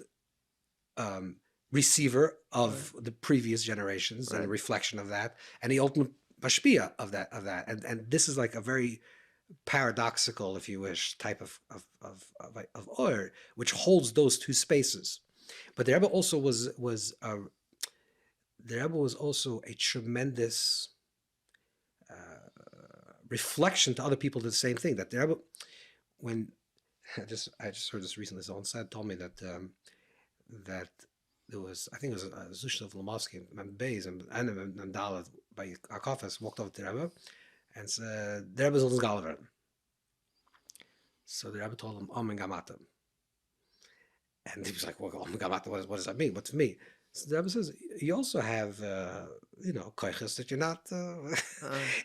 receiver of the previous generations and the reflection of that, and the ultimate mashpia of that. And this is like a very paradoxical, if you wish, type of oir, which holds those two spaces. But the Rebbe also was a tremendous reflection to other people, did the same thing. That the Rebbe, when I just heard this recently, someone told me that there was, I think it was Zushlav Lomovsky and Beis and Dalet by Akafas walked over to the Rebbe and said, the Rebbe's on his Galaver. So the Rebbe told him, Omen Gamata. And he was like, well, Omen Gamata, what does that mean? What's me? So the Rebbe says, you also have, koiches that you're not,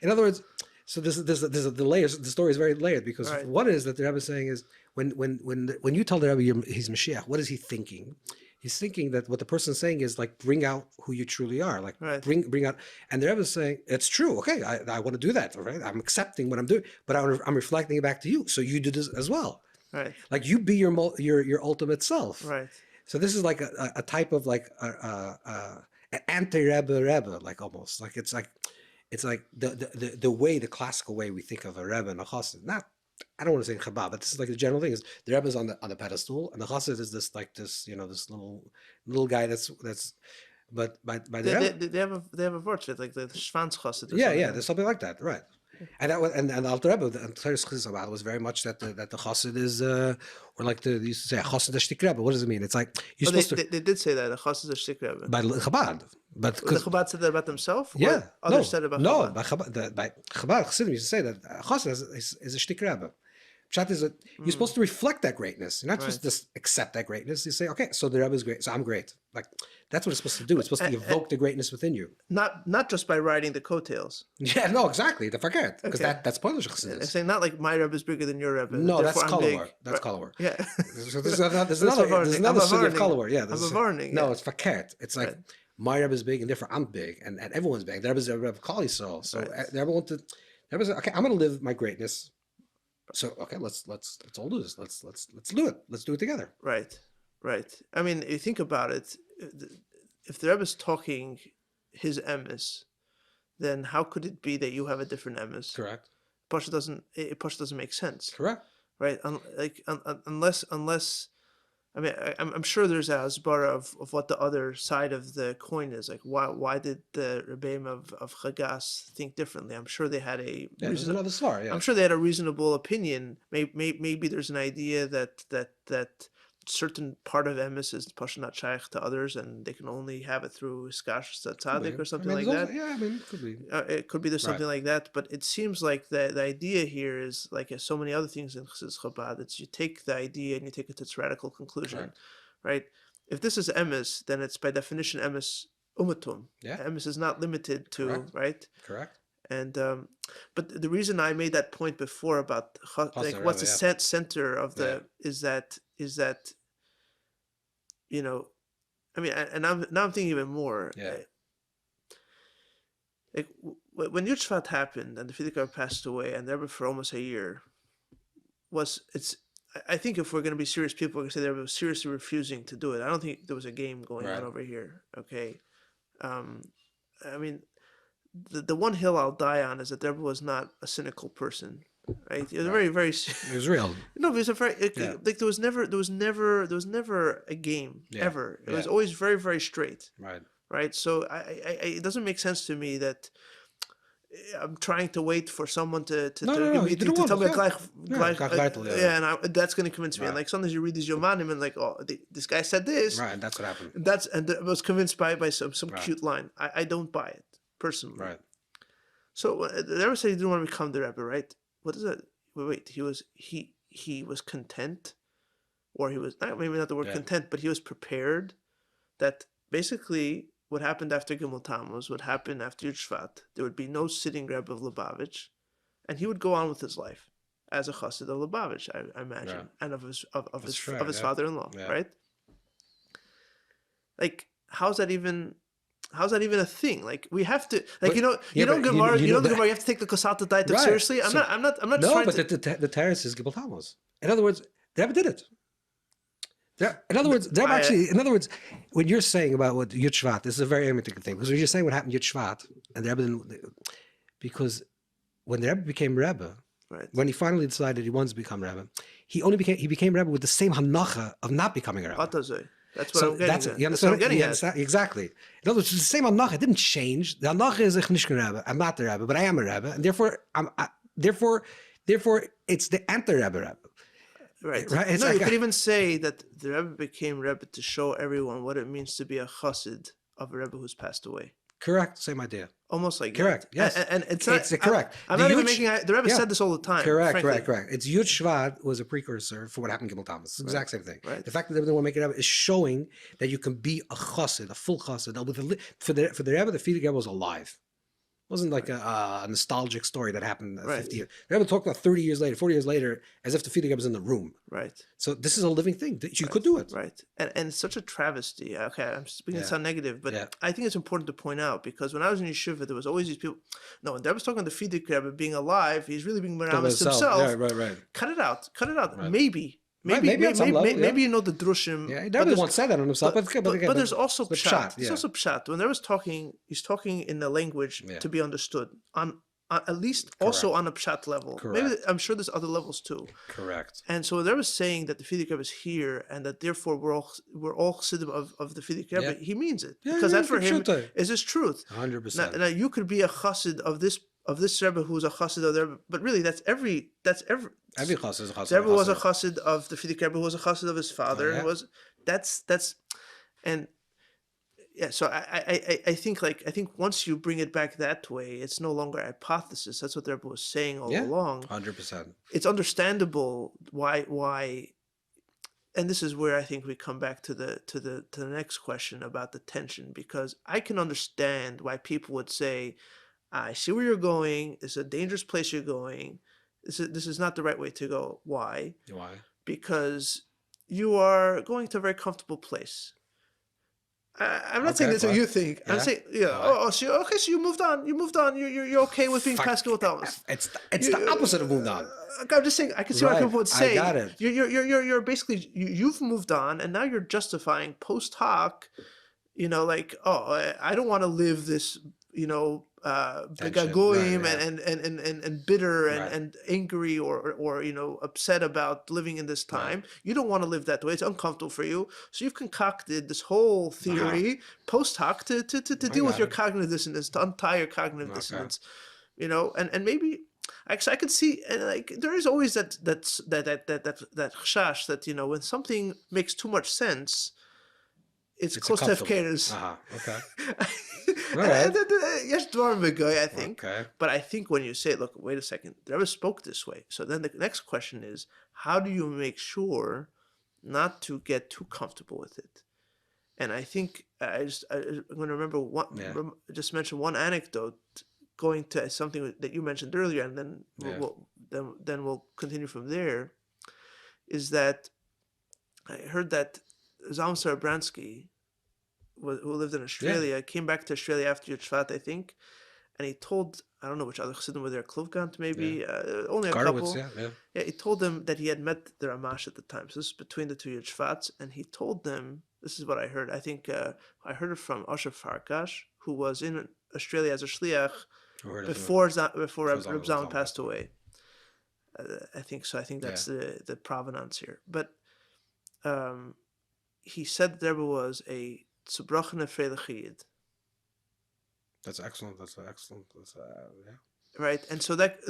in other words, so there's the layers. The story is very layered because one is that the Rebbe is saying is when you tell the Rebbe he's Mashiach, what is he thinking? He's thinking that what the person is saying is like bring out who you truly are, like bring out. And the Rebbe is saying it's true. Okay, I want to do that. Right, I'm accepting what I'm doing, but I'm reflecting it back to you. So you do this as well. Right, like you be your ultimate self. Right. So this is like a type of like an anti-Rebbe, like almost like it's like the way, the classical way we think of a Rebbe and a Chassid. Not, I don't want to say in Chabad, but this is like the general thing is the Rebbe is on the pedestal, and the Chassid is this little guy that's But by the They, Rebbe, they have a word, like the Schwanz Chassid or yeah, something. yeah, there's something like that, right? And that was, and the Alter Rebbe, the Teres Chassid about was very much that the Chassid is, or like they used to say, Chassid Shtik Rebbe. What does it mean? It's like you're supposed to they did say that a Chassid is a Shtik Rebbe. by Chabad, but The because Chabad said that about themselves, or yeah, others said about no, Chabad. by Chabad Chassidim used to say that Chassid is a Shtik Rebbe. Pshat is that you're supposed to reflect that greatness. You're not supposed to just accept that greatness. You say, okay, so the Rebbe is great, so I'm great. Like that's what it's supposed to do. It's supposed to evoke the greatness within you. Not just by riding the coattails. Yeah, no, exactly. The forget because Okay. that's Polish I'm Chassidus. saying not like my Rebbe is bigger than your Rebbe. No, that's therefore I'm big. color. That's color. Yeah. So there's another city of color. Yeah, I'm a warning. no, Yeah. it's fakert. It's like my Rebbe is big and therefore I'm big and everyone's big. The Rebbe's a Rebbe Kali Soul. So the Rebbe wanted. The Rebbe's okay. I'm going to live my greatness. So okay, let's all do this. Let's do it. Let's do it together. Right. I mean, if you think about it, if the Rebbe is talking his emes, then how could it be that you have a different emes? Correct. Pasha doesn't make sense. Correct. Right. Unless I mean, I'm sure there's a hasbara of what the other side of the coin is. Like, why did the Rebbeim of Chagas think differently? I'm sure they had a there's another svar. Yeah. I'm sure they had a reasonable opinion. Maybe there's an idea that certain part of emes is pasha not shaykh to others, and they can only have it through skash tzaddik or something like that. Yeah, I mean, it could be. It could be there's something like that, but it seems like the idea here is like as so many other things in Chassidus Chabad. It's you take the idea and you take it to its radical conclusion, right? If this is emes, then it's by definition emes umatum. Yeah, emes is not limited to right. Correct. And but the reason I made that point before about like what's the center of the is that you know, I mean, and now I'm thinking even more. Like when Yud Shvat happened and the Fidikar passed away and there for almost a year, I think if we're going to be serious people, we're going to say they were seriously refusing to do it. I don't think there was a game going on over here. Okay, I mean. The one hill I'll die on is that Rebbe was not a cynical person, right? He was very, very. It was real. No, it was a very like there was never a game ever. It was always very, very straight. Right. So it doesn't make sense to me that I'm trying to wait for someone to tell me and that's going to convince me. And like sometimes you read these yomanim and like, oh, this guy said this. Right, and that's what happened. And I was convinced by some cute line. I don't buy it. Personally, right. So the Rebbe said he didn't want to become the Rebbe, right? What is that? Wait. He was content, or he was maybe not the word content, but he was prepared. That basically what happened after Gimel Tammuz would happen after Yud Shvat. There would be no sitting Rebbe of Lubavitch, and he would go on with his life as a chassid of Lubavitch, I imagine, and of his father-in-law, right? Like, how's that even a thing? Like we have to, like Gemara. You have to take the Kosata Daituk seriously. I'm not. No, trying but the terrace is Gibel Tammuz. In other words, the Rebbe did it. In other words, when you're saying about what Yud Shvat, this is a very important thing because when you're saying what happened Yud Shvat and the Rebbe, because when the Rebbe became Rebbe, when he finally decided he wanted to become Rebbe, he became Rebbe with the same hanacha of not becoming a Rebbe. That's what I'm getting at. You understand what I'm getting at? Exactly. In other words, it's the same hanacha. It didn't change. The hanacha is ich nicht Rebbe. I'm not the Rebbe, but I am a Rebbe, and therefore, it's the anti-Rebbe. Right. No, you could even say that the Rebbe became Rebbe to show everyone what it means to be a chassid of a Rebbe who's passed away. Correct. Same idea. Almost like correct. That. Yes. And it's not correct. I'm not even making. The Rebbe said this all the time. Correct. It's Yud Shvat was a precursor for what happened in Gimel Tammuz. It's the exact same thing. Right. The fact that they didn't want to make it up is showing that you can be a chassid, a full chassid. For the Rebbe, the Rebbe was alive. It wasn't like a nostalgic story that happened 50 years. The Rebbe talked about 30 years later, 40 years later, as if the Rebbe was in the room. Right. So this is a living thing. You could do it. Right. And it's such a travesty. Okay, I'm speaking to sound negative, but I think it's important to point out because when I was in yeshiva, there was always these people. No, when Rebbe's talking to the Rebbe being alive, he's really being meramis himself. Yeah, right. Cut it out. Right. Maybe you know the drushim. Yeah, he never once said that on himself. But there's also pshat. Yeah. There's also pshat. When there was talking, he's talking in the language to be understood. On at least also Correct. on a pshat level. Maybe Correct. I'm sure there's other levels too. Correct. And so there was saying that the Frierdiker Rebbe is here, and that therefore we're all chassidim of the Frierdiker Rebbe. Yeah. He means it Yeah, because yeah, that for him pshuto. is his truth. 100%. Now you could be a chassid of this Rebbe who's a chassid of the Rebbe, but really that's every. Every chassid is a The Rebbe was a chassid. chassid of the Frierdiker Rebbe, who was a chassid of his father, yeah. and was that's and yeah. So I think once you bring it back that way, it's no longer a hypothesis. That's what the Rebbe was saying all along. 100%. It's understandable why. And this is where I think we come back to the next question about the tension, because I can understand why people would say, I see where you're going. It's a dangerous place you're going. This is not the right way to go. Why? Why? Because you are going to a very comfortable place. I'm not saying that's what you think. I'm saying, so you moved on. You're okay with being Pascal with Thomas. It's the opposite of moved on. I'm just saying, I can see what people would say. I got it. You're basically you've moved on, and now you're justifying post hoc. Like, I don't want to live this, begagoyim and bitter and angry or upset about living in this time. Right. You don't want to live that way. It's uncomfortable for you. So you've concocted this whole theory post hoc to deal with your cognitive dissonance, to untie your cognitive dissonance. And maybe. Actually, I could see, like, there is always that chash that when something makes too much sense, it's close to hefkeres. Okay. Yes, I think. Okay. But I think when you say, look, wait a second, the Rebbe spoke this way. So then the next question is, how do you make sure not to get too comfortable with it? And I think I'm going to remember just mention one anecdote. Going to something that you mentioned earlier, and then we'll continue from there. Is that I heard that Zalman Sarabransky, who lived in Australia, came back to Australia after Yud Shvat, I think, and he told, I don't know which other chassidim were there, Kluvgant maybe, only a couple. Yeah, he told them that he had met the Ramash at the time. So this is between the two Yud Shvats, and he told them, this is what I heard. I think I heard it from Asher Farkash, who was in Australia as a shliach before Reb Zalman passed away. I think so. I think that's the provenance here. But he said there was a tzubrachene freilachiyid. That's excellent. That's right. And so that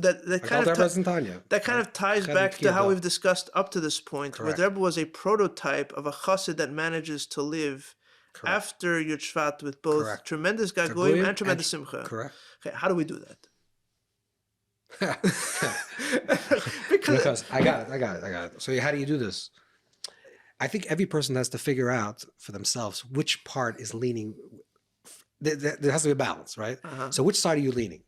kind of ties back to how we've discussed up to this point, where the Rebbe was a prototype of a chassid that manages to live after Yud Shvat with both tremendous gagoyim and tremendous simcha. Correct. Okay, how do we do that? because I got it. So how do you do this? I think every person has to figure out for themselves which part is leaning. There has to be a balance, right? So which side are you leaning?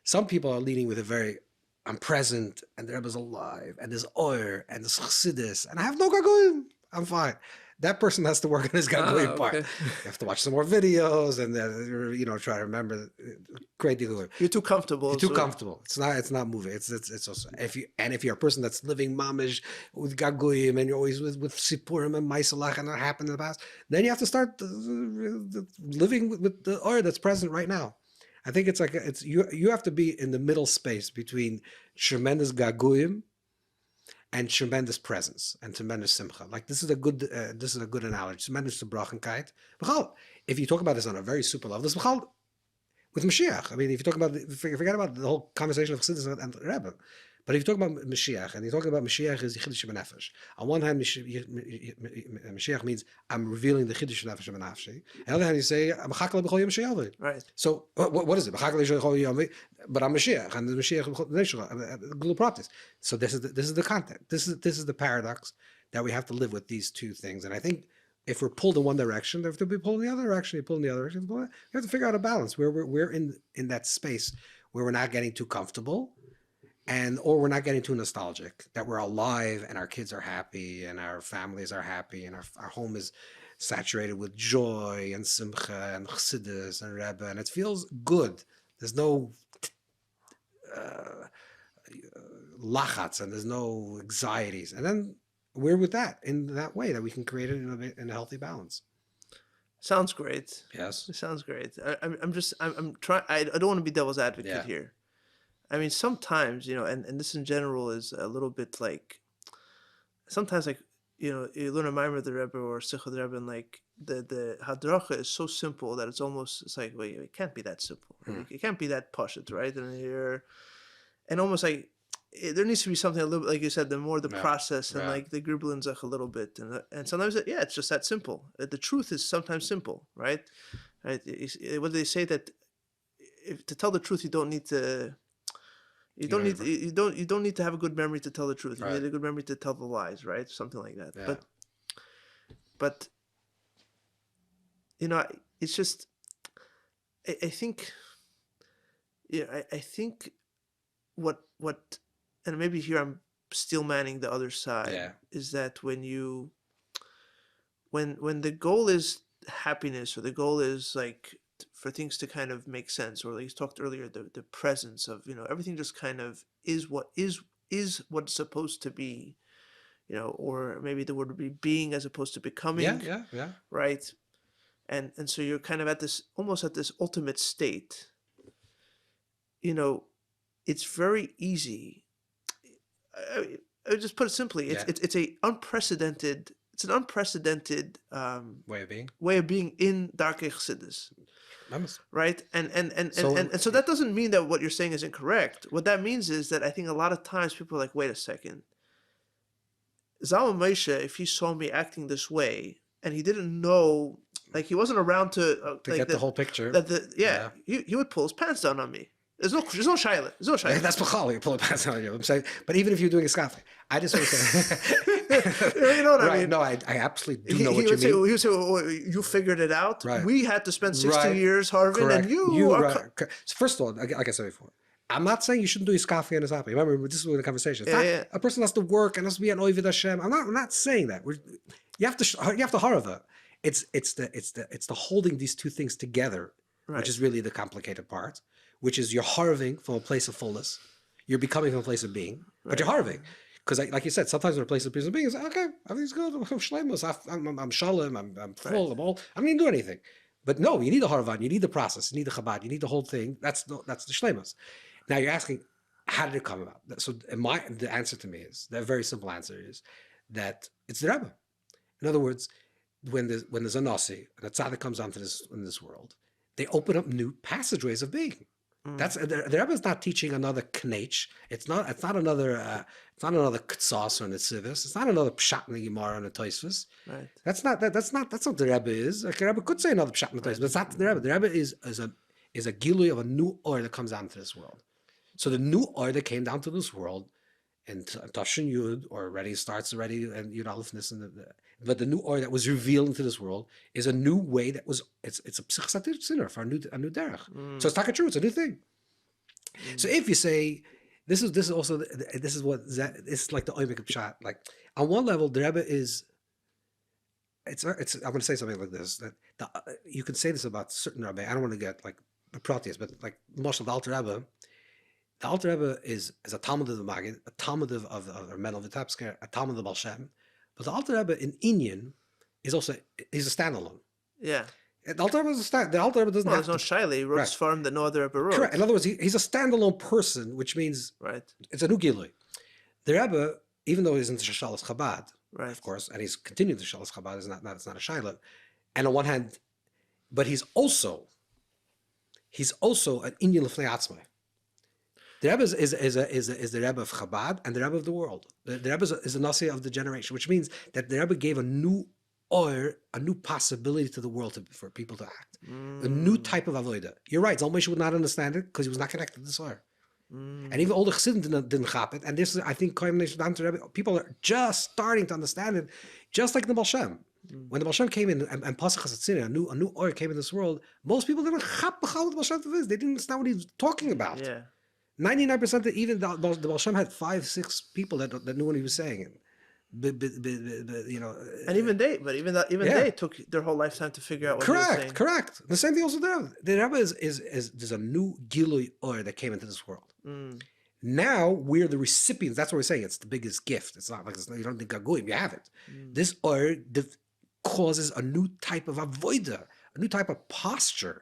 Some people are leaning with a very, I'm present, and the Rebbe's alive, and there's oir, and there's chassidus, and I have no gagoyim. I'm fine. That person has to work on his gagoyim part. You have to watch some more videos and try to remember. Great deal. You're too comfortable. You're too comfortable. It's not moving. It's also if you're a person that's living mamish with gagoyim and you're always with sipurim and maisalach and that happened in the past, then you have to start living with the oil that's present right now. I think you have to be in the middle space between tremendous gagoyim and tremendous presence and tremendous simcha. Like this is a good analogy. Tremendous brachenkeit. If you talk about this on a very super level, this with Mashiach. I mean, if you talk about forget about the whole conversation of Chassidus and Rebbe, but if you talk about Mashiach, and you're talking about Mashiach is Chiddush B'nefesh. On one hand, Mashiach means I'm revealing the Chiddush B'nefesh B'nafshi. On the other hand, you say I'm Chakal B'chol Yom She'yavri. Right. So what is it? Chakal B'chol Yom, but I'm Mashiach, and the Mashiach Glu Pratis. So this is the content. This is the paradox that we have to live with these two things. And I think if we're pulled in one direction, they have to be pulled in the other direction. You pull in the other direction. We have to figure out a balance where we're in that space where we're not getting too comfortable. Or we're not getting too nostalgic, that we're alive and our kids are happy and our families are happy and our home is saturated with joy and simcha and chassidus and Rebbe, and it feels good. There's no lachats and there's no anxieties. And then we're with that in that way that we can create it in a healthy balance. Sounds great. Yes. It sounds great. I'm trying. I don't want to be devil's advocate here. I mean, sometimes, and this in general is a little bit like, sometimes like, you learn a Maimer of the Rebbe or Sikh of the Rebbe, and like the Hadracha is so simple that it's like, wait, it can't be that simple. Hmm. It can't be that pashut, right? And almost like, there needs to be something a little bit, like you said, the Yeah. process and Yeah. like the gribbelinzach a little bit, and sometimes it's just that simple. The truth is sometimes simple, right? Right? What do they say, that if to tell the truth, you don't need to. You don't need you don't need to have a good memory to tell the truth. You Right. need a good memory to tell the lies, right? Something like that. Yeah. But it's just, I think, I think what and maybe here I'm still manning the other side, Yeah. is that when the goal is happiness, or the goal is like for things to kind of make sense, or like you talked earlier, the presence of, everything just kind of is what it's supposed to be, or maybe the word would be being as opposed to becoming, Yeah. right? And so you're kind of almost at this ultimate state. It's very easy. I would just put it simply. Yeah. It's an unprecedented Way of being. way of being in Darkei Chassidus, Mamas. right? And So so that doesn't mean that what you're saying is incorrect. What that means is that I think a lot of times people are like, wait a second, Zalman Moshe, if he saw me acting this way and he didn't know, like he wasn't around to like get the whole picture. He would pull his pants down on me. There's no shaila. There's no shaila. That's Bechal. You pull it past on you. I'm saying, but even if you're doing a scafe, I just want to say, you know what I right? mean? No, I absolutely do know He what you would say, mean. he would say, well, you figured it out. Right. We had to spend 60 Right. years, Harvin, Correct. and you are. right. So first of all, like I said before, I'm not saying you shouldn't do a scafe and a zapi. Remember, this is the conversation. It's not, Yeah. A person has to work and has to be an oivid Hashem. I'm not saying that. You have to harava. It's the holding these two things together, Right. which is really the complicated part. Which is you're harving from a place of fullness, you're becoming from a place of being, but you're harving. Because like you said, sometimes in a place of being is okay, everything's good, I'm shalemos, I'm shalom, I'm full, I don't need to do anything. But no, you need the harvan, you need the process, you need the chabad, you need the whole thing. That's the shlemos. Now you're asking, how did it come about? So the answer to me is, the very simple answer is that it's the Rebbe. In other words, when there's a nasi, and a tzaddik comes onto in this world, they open up new passageways of being. That's the Rebbe is not teaching another knech. It's not another ktsas or netzivis. It's not another pshat in the Gemara and a Tosfos. Right. That's not what the Rebbe is. Like the Rebbe could say another pshat in the Tosfos, but it's not the Rebbe. The Rebbe is a gilui of a new or that comes down to this world. So the new or that came down to this world, and Tashin Yud starts already, and Yud Aleph Nisan. But the new or that was revealed into this world is a new way that was it's a psichasatir sinner for a new derech. So it's not true. It's a new thing. So if you say this is like the oimik pshat. Like on one level, the Rebbe is. I'm going to say something like this, that you can say this about certain Rebbe. I don't want to get like proteus, but like most of the Alter Rebbe. The Alter Rebbe is a Talmud of the Maggid, a Talmud of Menel Vitebsker, a Talmud of Baal Shem. But the Alter Rebbe in Inyan he's a standalone. Yeah. The Alter Rebbe doesn't have there's no shaila. He wrote Right. Sfarim that no other Rebbe wrote. Correct. In other words, he's a standalone person, which means Right. it's a new Gilui. The Rebbe, even though he's into Shalas Chabad, Right. of course, and he's continuing to Shalas Chabad, it's not a shaila. And on one hand, but he's also an Inyan Lefnei Atzmai. The Rebbe is the Rebbe of Chabad and the Rebbe of the world. The Rebbe is a Nasi of the generation, which means that the Rebbe gave a new possibility to the world for people to act. A new type of avodah. You're right, Zalman Moshe would not understand it because he was not connected to this or. And even all the Chassidim didn't chap it. And this is, I think, people are just starting to understand it, just like the Baal Shem. When the Baal Shem came in and Pasach HaSatzina, a new or came in this world, most people didn't chap what the Baal Shem is. They didn't understand what he was talking about. Yeah. 99% of even the Baal Shem had 5-6 people that knew what he was saying. And even they took their whole lifetime to figure out what he was saying. Correct. The same thing also there. The Rebbe is there's a new Gilui or that came into this world. Now we're the recipients. That's what we're saying. It's the biggest gift. It's not like you don't think Gagoyim, you have it. This or causes a new type of avoida, a new type of posture.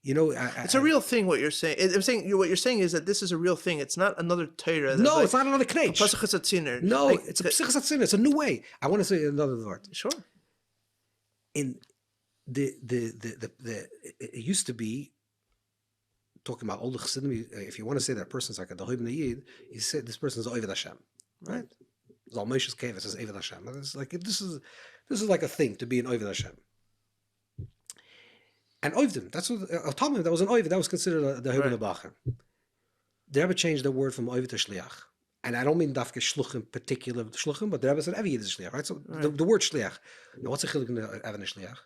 It's a real thing. What you're saying. I'm saying what you're saying is that this is a real thing. It's not another Torah. No, it's not another knetch. No, Like, it's a psichas hatziner. It's a new way. I want to say another word. Sure. In the it used to be talking about older chassidim. If you want to say that a person's like a Dahoib Nayid, you say this person's Ovid Hashem, right? Zal Moshe's cave says Ovid Hashem. It's like this is like a thing to be an Ovid Hashem. And Oivdim, that's what Talmud, that was an Ovid, that was considered the Dahoib Nabacher. The Rebbe changed the word from Ovid to Shliach. And I don't mean dafke shluchim, particular shluchim, but the Rebbe said every Yid is shliach, right? So the word shliach. Now, what's the chiluk in the Eved and shliach?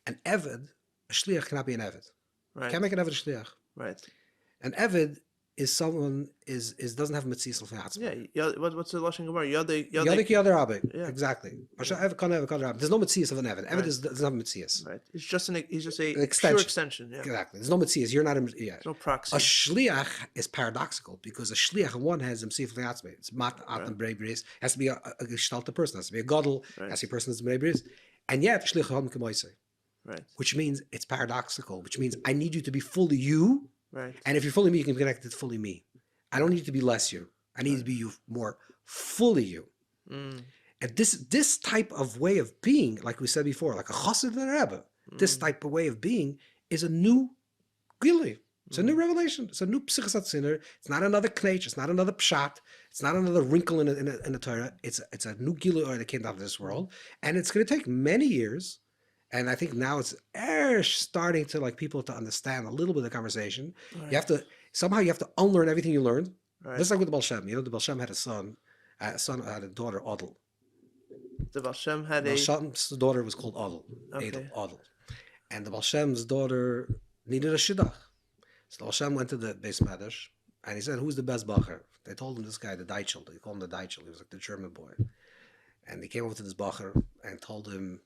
An Eved, a shliach cannot be an Eved. Right. Can't make an Eved a shliach. Right. An Eved is someone doesn't have mitzvahs l'fnei. Yeah. What's the lashon gemara? Yadik yadar rabbi. Yeah. Exactly. There's no mitzvahs of an Eved. Eved doesn't have mitzvahs. Right. He's just a extension. pure extension. Yeah. Exactly. There's no mitzvahs. You're not There's no proxy. A shliach is paradoxical because a shliach on one hand is mitzvah l'fnei. It's mat atem brei bris. Has to be a gestalted person. Has to be a gadol. Has to be a person that's brei bris. And yet shliach hom k'moisei. Right. Which means it's paradoxical. Which means I need you to be fully you. Right. And if you're fully me, you can connect it to fully me. I don't need to be less you. I need to be you more fully you. And this type of way of being, like we said before, like a chassid and a rebbe, this type of way of being is a new gili. It's a new revelation. It's a new psichas hatziner. It's not another knetch. It's not another pshat. It's not another wrinkle in the Torah. It's a new gili that came out of this world, and it's going to take many years. And I think now it's starting to like people to understand a little bit of the conversation. Right. You have to unlearn everything you learned. Right. Just like with the Baal Shem. The Baal Shem had a son. Had a daughter, Odel. The Baal Shem had Baal Shem's daughter was called Odel. Okay. Odel. And the Baal Shem's daughter needed a shidduch. So the Baal Shem went to the Beis Medrash and he said, "Who's the best bacher?" They told him this guy, the Deichel. They called him the Deichel. He was like the German boy. And they came over to this bacher and told him,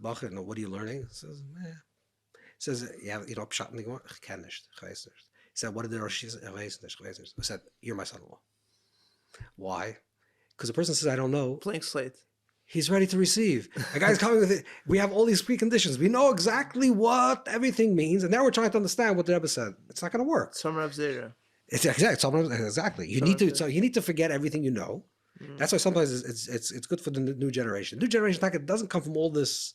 "Bacher, no, what are you learning?" He says, "Meh." He says, pshat in the Gemara? Ich kenn nicht. He said, "What did the Rosh Hashanah?" I said, "You're my son-in-law." Why? Because the person says, "I don't know." Blank slate. He's ready to receive. A guy's coming with it. We have all these preconditions. We know exactly what everything means, and now we're trying to understand what the Rebbe said. It's not going to work. Rav Zera. It's exactly. You need to forget everything you know. That's why sometimes it's good for the new generation. New generation doesn't come from all this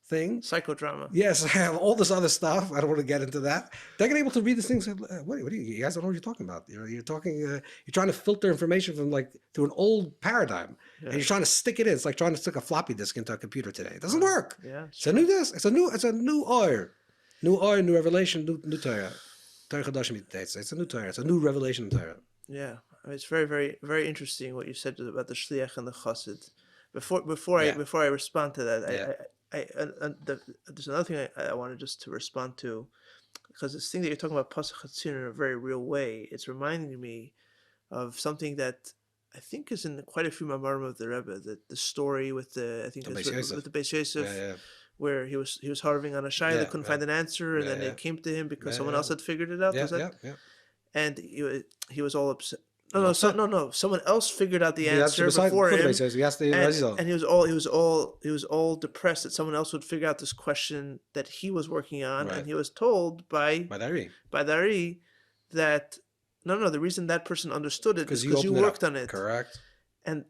thing. Psychodrama. Yes, I have all this other stuff. I don't want to get into that. They're gonna be able to read these things. What do you guys don't know what you're talking about? You're talking. You're trying to filter information from through an old paradigm, and you're trying to stick it in. It's like trying to stick a floppy disk into a computer today. It doesn't work. Yeah, it's a new disk. It's a new oil, new revelation, new Torah. Torah Chadashim. It's a new Torah. It's a new revelation in Torah. Yeah, it's very, very, very interesting what you said about the shliach and the chassid. Before I respond to that, there's another thing I wanted just to respond to, because this thing that you're talking about pasuk chatzir in a very real way, it's reminding me of something that I think is in quite a few mamarim of the Rebbe, the story with the Beis Yosef, where he was harving on a shayla, couldn't find an answer, and then it came to him because someone else had figured it out. And he was all upset. No. Someone else figured out the answer before him, and he was all depressed that someone else would figure out this question that he was working on, and he was told by the Ari that no, the reason that person understood it is because you worked on it. Correct. And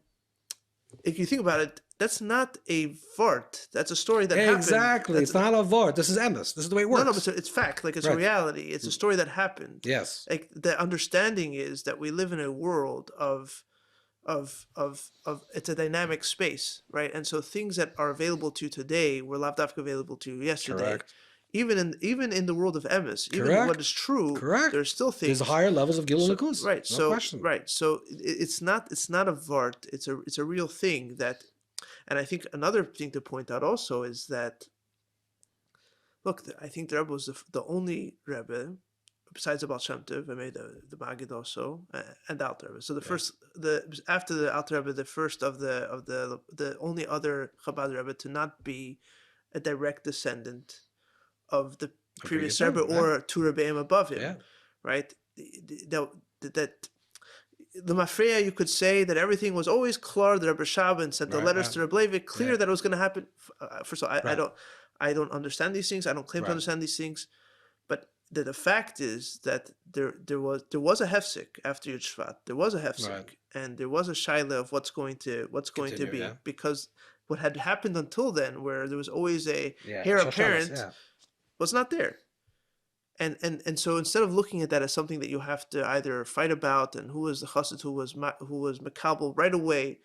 if you think about it, that's not a vart. That's a story that happened. Exactly. It's not a vart. This is emes. This is the way it works. No, but it's fact. Like, it's a reality. It's a story that happened. Yes. Like, the understanding is that we live in a world of it's a dynamic space, right? And so things that are available to you today were lav dafka available to you yesterday. Correct. Even in the world of emes, even what is true, there's still things. There's higher levels of gilul nikus. Right. So it's not a vart. It's a real thing that. And I think another thing to point out also is that, look, I think the Rebbe was the only Rebbe, besides the Baal Shem Tov, I made the Maggid also, and the Alter Rebbe. So after the Alter Rebbe, the first of the only other Chabad Rebbe to not be a direct descendant of the previous Rebbe or two Rebbeim above him, right? That the Mafreya, you could say that everything was always clear. The Rebbe Shaban sent the letters to Rebbe Levi, clear that it was going to happen. First of all, I don't understand these things. I don't claim to understand these things. But the fact is that there was a hefsek after Yud Shvat. There was a hefsek, Right. and there was a shaila of what's going to Continue, be, yeah. because what had happened until then, where there was always a Yeah. heir Shoshalas, apparent, yeah. was not there. And so instead of looking at that as something that you have to either fight about, and who was the chassid who was makabel right away,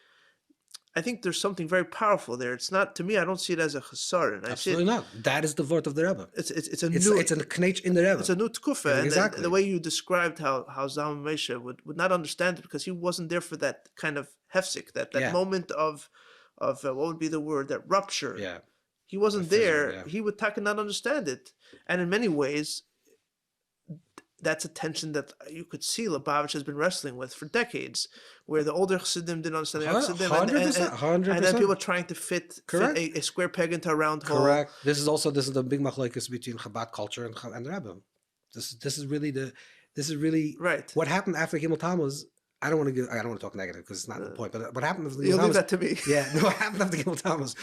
I think there's something very powerful there. It's not, to me, I don't see it as a chesaron. I see Absolutely it, not. That is the word of the Rebbe. it's a It's new, it's a knech in the Rebbe. it's a new tkufa, and Exactly. the way you described how Zalman Moshe would not understand it, because he wasn't there for that kind of hefsek, that Yeah. moment of what would be the word, that rupture. Yeah. He wasn't fissure, there. yeah. He would not understand it, and in many ways, that's a tension that you could see Lubavitch has been wrestling with for decades, where the older Chassidim didn't understand the younger Chassidim, 100%. and then people trying to fit a square peg into a round hole. Correct. This is the big machlokes between Chabad culture and Rebbe. This is really Right. what happened after Gimel Tammuz. I don't want to talk negative because it's not the point. But what happened after Gimel You'll leave Tammuz? that to me. Yeah, no, what happened after Gimel Tammuz?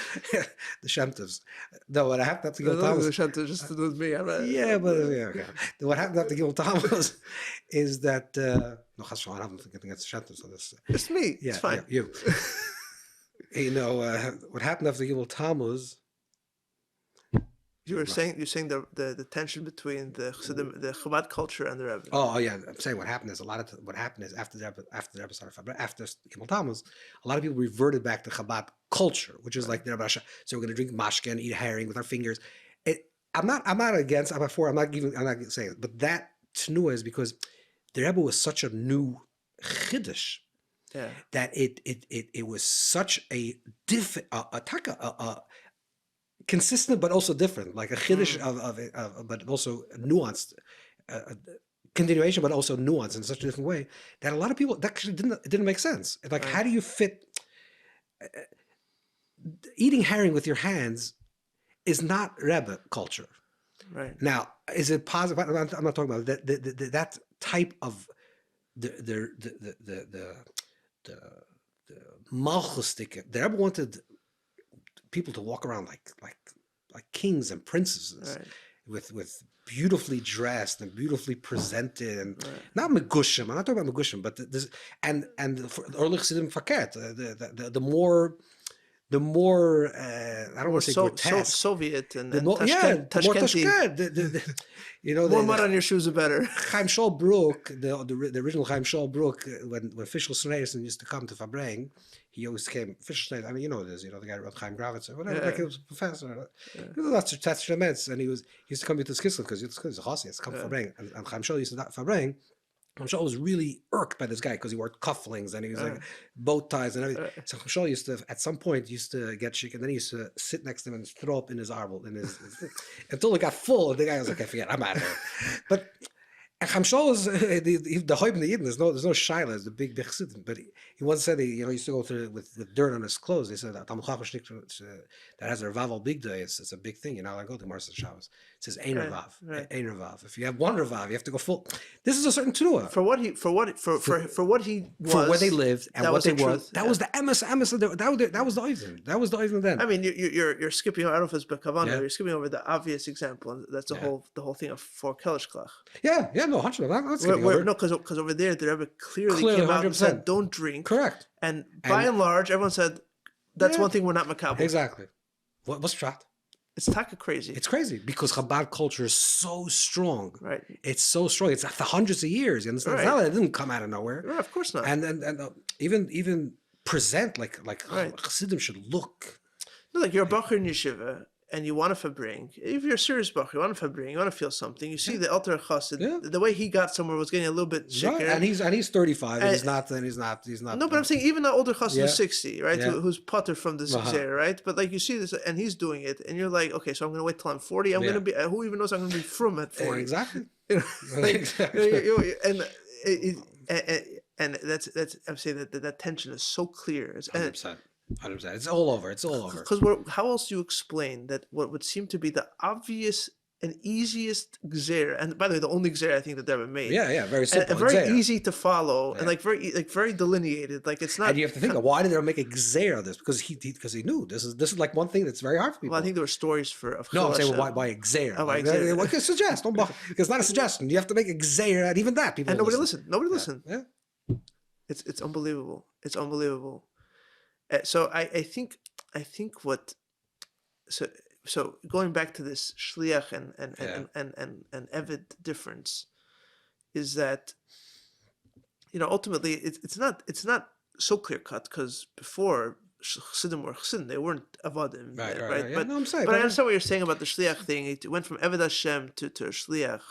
The Shemtivs. No, what happened after Gimel Tammuz? Just to do with me. Yeah, but okay. What happened after Gimel Tammuz is that no, Chas Shalom, I don't think against the Shemtivs. So this, It's me. yeah, It's fine. Yeah, you. What happened after Gimel Tammuz? You're saying the tension between the Chassidim, the Chabad culture, and the Rebbe. Oh yeah, I'm saying what happened is what happened is after the Rebbe started, after Gimel Tammuz, a lot of people reverted back to Chabad culture, which is like the Rebbe. So we're going to drink mashke and eat herring with our fingers. I'm not against. I'm for. I'm not saying it. But that tnua is because the Rebbe was such a new chiddush. Yeah. That it was such a consistent but also different, like a chiddush of but also nuanced continuation, but also nuanced in such a different way that a lot of people that actually didn't make sense. Like, how do you fit eating herring with your hands? Is not Rebbe culture. Right. Now, is it positive? I'm not talking about that type of the malchustik. The Rebbe wanted people to walk around like kings and princesses, right, with beautifully dressed and beautifully presented, and right, not megushim. I'm not talking about megushim, but this and for early Chassidim faket, the more I don't want to say grotesque, Soviet and more Tashkenti. You know, more mud on your shoes are better. Chaim Shaul Brook, the original Chaim Shaul Brook, when Fischl Sneerson used to come to Fabring, he always came. Fischl Sneerson, I mean, you know this, the guy who wrote Chaim Gravitz or whatever. Like he was a professor. He was lots of Tetz, and he used to come to Skissel because he was a chassid. He used to come to Fabring, and Chaim Shaul used to Fabring. Chaim Shaul was really irked by this guy because he wore cufflinks and he was like bow ties and everything. So Chaim Shaul used to, at some point, get sick, and then he used to sit next to him and throw up in his arbel, until it got full. And the guy was like, "I forget, I'm out of here." But Chaim Shaul is the hoib in the Yidden. There's no shaila. It's the big chassid. But he once said he used to go with dirt on his clothes. He said that has a Ravav big day. It's a big thing. You know, I go to Marcel Shabbos. It says ein Ravav. If you have one Ravav, you have to go full. This is a certain truah for what he was, for where they lived and what they were. That was the emes. That was the oivin. That was the oivin then. I mean, you're skipping. I don't know if it's bekavana. You're skipping over the obvious example, and that's the whole thing of for Kelishklach. Yeah, no, 100%. No, because over there, the Rebbe clearly came 100%. Out and said, "Don't drink." Correct. And by and large, everyone said, "That's one thing we're not makabel." Exactly. What's shot? It's taka crazy. It's crazy because Chabad culture is so strong. Right. It's so strong. It's after hundreds of years. You understand? Right. It's not that it didn't come out of nowhere. Right, of course not. And even present like Chassidim should look. No, like you're a bacher in yeshiva and you want to fabring. If you're a serious bacher, you want to fabring. You want to feel something. You see the Alter Chassid. The way he got somewhere was getting a little bit shaker. Right. And he's 35. And he's not. No, but I'm saying even the older Chassid is 60, right? Who's putter from the Zera, right? But like you see this, and he's doing it, and you're like, okay, so I'm going to wait till I'm 40. I'm going to be. Who even knows I'm going to be from at 40? Exactly. And that's I'm saying that tension is so clear. 100%. It's all over. Because how else do you explain that what would seem to be the obvious an easiest gzer, and by the way, the only gzer I think that Rebbe made. Yeah, very And simple. very Gzeira. easy to follow, and Yeah. very delineated. Like it's not. And you have to think, why did they make a gzeira of this? Because he knew this is like one thing that's very hard for people. Well, I think there were stories of. No, I'm saying Chil why a gzeira? Oh, Like, why gzeira? what can you suggest? It's not a suggestion. You have to make a gzeira, and even that people And nobody listen. listened. Nobody listened. Yeah. It's unbelievable. It's unbelievable. So I think what so going back to this shliach and eved difference is that ultimately it's not so clear cut, because before Chassidim were Chassidim, they weren't avadim, right? Yeah. But No, I'm saying, but I understand what you're saying about the shliach thing. It went from eved Hashem to shliach.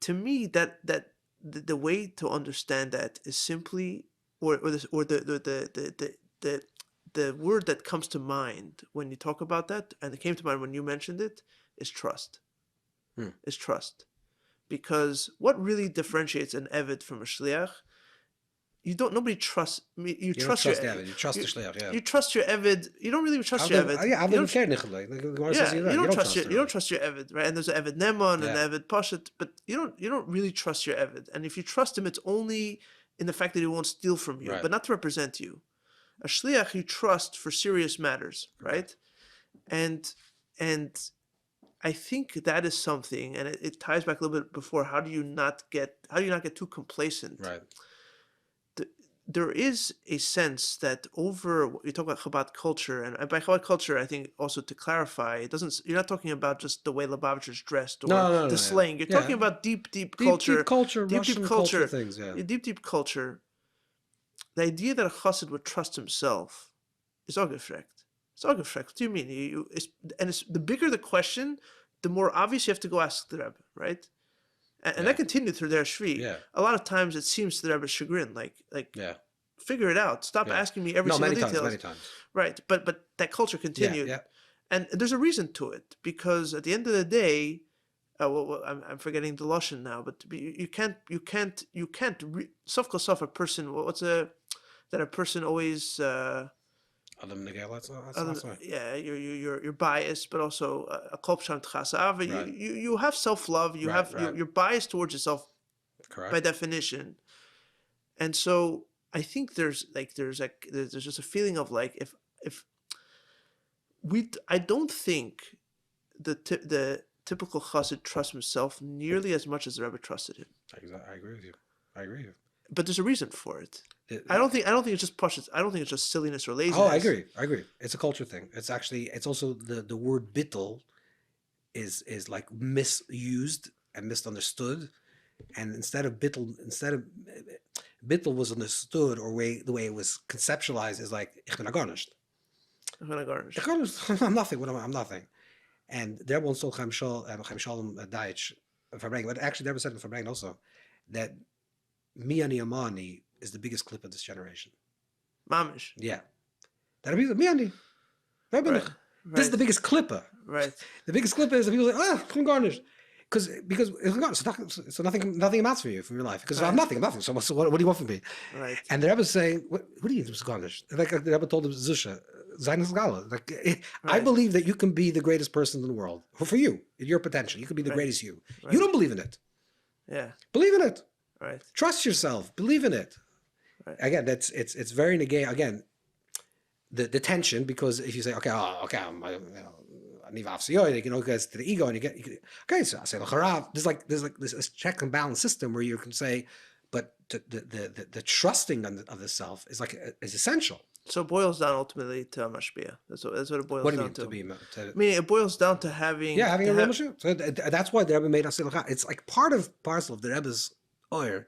To me, that the way to understand that is simply the word that comes to mind when you talk about that, and it came to mind when you mentioned it, is trust. Is trust. Because what really differentiates an eved from a shliach? Nobody trusts me. You trust your eved. You trust the shliach. Yeah. You trust your eved. You don't really trust your eved. Yeah, You don't trust your eved, right? And there's an eved neman and an eved pashat, but you don't really trust your eved. And if you trust him, it's only in the fact that he won't steal from you, but not to represent you. A shliach you trust for serious matters, right? And I think that is something, and it ties back a little bit before. How do you not get too complacent? Right. There is a sense that you talk about Chabad culture, and by Chabad culture, I think also to clarify, you're not talking about just the way Lubavitchers dressed or the slang. You're talking about deep culture, Russian culture things. Yeah. Deep culture. The idea that a chassid would trust himself is ungefragt. It's ungefragt. What do you mean? It's the bigger the question, the more obvious you have to go ask the Rebbe, right? And that continued through their shvi. Yeah. A lot of times it seems to the Rebbe's chagrin, figure it out. Stop asking me every single detail. Many times. Right, but that culture continued, and there's a reason to it, because at the end of the day, I'm forgetting the lashon now, but you can't sof kol sof a person. That a person always. You're biased, but also a kol p'sham t'chasav. You have self-love. You're biased towards yourself, correct, by definition. And so I think there's just a feeling of I don't think the typical chassid trusts himself nearly as much as the Rebbe trusted him. I agree with you. But there's a reason for it. I don't think it's just pashut. I don't think it's just silliness or laziness. Oh, I agree. It's a culture thing. It's also the word bittul is like misused and misunderstood. And instead of bittul was understood, or the way it was conceptualized is like ich bin garnished. I'm nothing. I'm nothing. And there won't so Chaim Shalom Daich Farbrengen, but actually there was said in Farbrengen also that Mi Ani Amani is the biggest clip of this generation. Mamish. Yeah. That means Mi Ani. This is the biggest clipper. Right. The biggest clipper is that people say, I'm garnished. Because so nothing amounts for you from your life, because I'm nothing. So what do you want from me? Right. And the Rebbe is saying, what do you mean garnished? Like the Rebbe told him, Zusha, I believe that you can be the greatest person in the world. For you, your potential, you can be the greatest you. Right. You don't believe in it. Yeah. Believe in it. Right. Trust yourself. Believe in it. Right. Again, it's very negate. Again, the tension, because if you say, I'm because to the ego, and you get so I say there's this check and balance system where you can say, but the trusting of the self is essential. So it boils down ultimately to a mashpia. That's what it boils down to. What do you mean to be? Meaning it boils down to having a real mashpia. So that's why the Rebbe made us. It's like part of parcel of the Rebbe's oir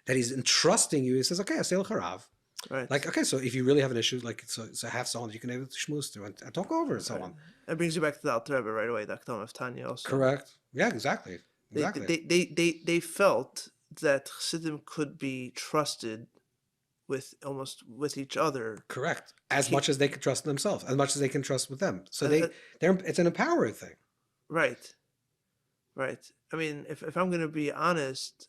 that he's entrusting you. He says, okay, Asel Harav. Right. So if you really have an issue, so have someone you can able to schmooze through and talk over and so on. That brings you back to the Alter Rebbe right away, the Akdam of Tanya also. Correct. Yeah, exactly. They felt that Chassidim could be trusted with each other. Correct. As much as they can trust themselves, as much as they can trust with them. So it's an empowering thing. Right. I mean, if I'm going to be honest,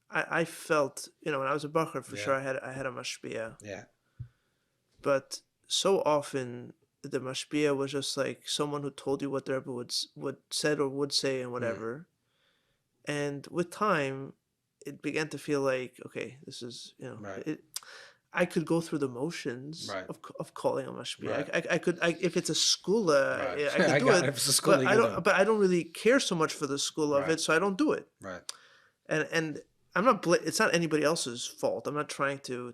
I felt, when I was a bacher, for sure I had a mashpia. Yeah. But so often the mashpia was just like someone who told you what the Rebbe would said or would say and Mm. whatever. And with time, it began to feel like, okay, this is, Right. I could go through the motions Right. of calling a mashpia. Right. I could, if it's a skula, Right. I could I do got it. it. If it's a school, you can do it. But I don't really care so much for the school of Right. it, so I don't do it. Right. And I'm not. It's not anybody else's fault. I'm not trying to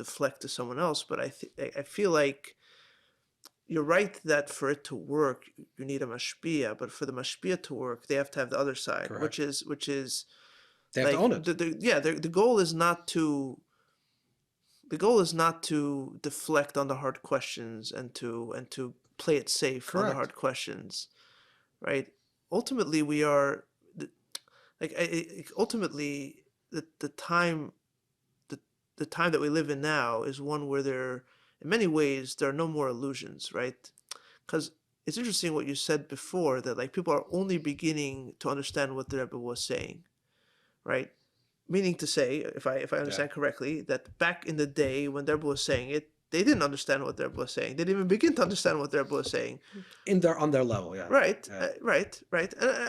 deflect to someone else, but I feel like you're right that for it to work, you need a mashpia. But for the mashpia to work, they have to have the other side, Correct. which is They have like to own it. the goal is not to. The goal is not to deflect on the hard questions and to play it safe on the Correct. hard questions, right? Ultimately, we are ultimately the time the time that we live in now is one where in many ways there are no more illusions, right? Because it's interesting what you said before, that like people are only beginning to understand what the Rebbe was saying, right? Meaning to say, if I understand correctly, that back in the day when the Rebbe was saying it, they didn't understand what the Rebbe was saying. They didn't even begin to understand what the Rebbe was saying. On their level, yeah. Right, Yeah. right.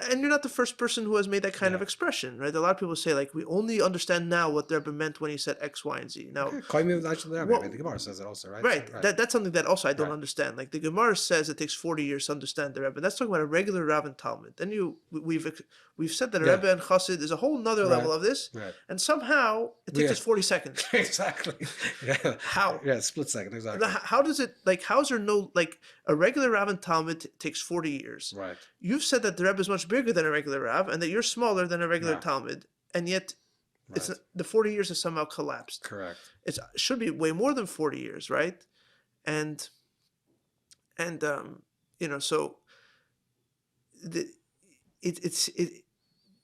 And you're not the first person who has made that kind of expression, right? A lot of people say, like, we only understand now what the Rebbe meant when he said X, Y, and Z. Now, The Gemara says it also, right? right. So, That's something that also I don't Right. understand. Like the Gemara says it takes 40 years to understand the Rebbe. That's talking about a regular Rav and Talmud. Then we've said that a Rebbe and Chassid is a whole nother level of this, Right. and somehow it takes us 40 seconds. Exactly. Yeah. How? Yeah, split second, exactly. How does it, like, how is there no, like, a regular Rav and Talmud takes 40 years. Right. You've said that the Rebbe is much bigger than a regular Rav and that you're smaller than a regular Yeah. Talmud, and yet Right. the 40 years has somehow collapsed. Correct. It should be way more than 40 years, right? And so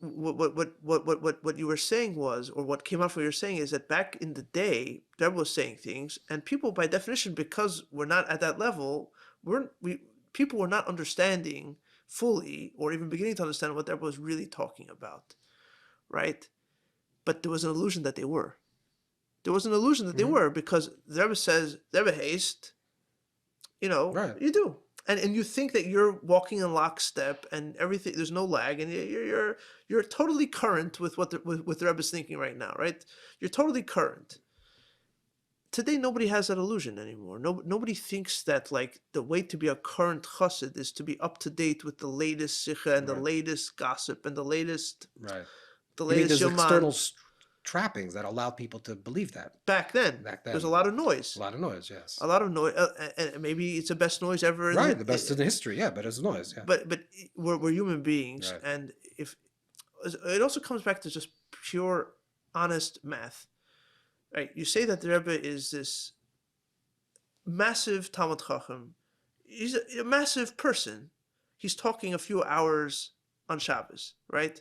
what you were saying was, or what came out from what you were saying, is that back in the day, the Rebbe was saying things, and people, by definition, because we're not at that level, people were not understanding fully, or even beginning to understand what the Rebbe was really talking about, right? But there was an illusion that they were. There was an illusion that they were, because the Rebbe says, the Rebbe haste, Right. you do. And you think that you're walking in lockstep and everything, there's no lag, and you're totally current with what the Rebbe's thinking right now, right? You're totally current. Today, nobody has that illusion anymore. Nobody thinks that, like, the way to be a current chassid is to be up to date with the latest sikha and the latest gossip and the latest Right. the You mean latest there's yoman. external trappings that allow people to believe that. Back then, there's a lot of noise. A lot of noise, yes. A lot of noise, and maybe it's the best noise ever. Right, the best in history, yeah, but it's noise, yeah. But we're human beings, Right. and if it also comes back to just pure, honest math, right? You say that the Rebbe is this massive Talmud Chacham. He's a massive person. He's talking a few hours on Shabbos, right?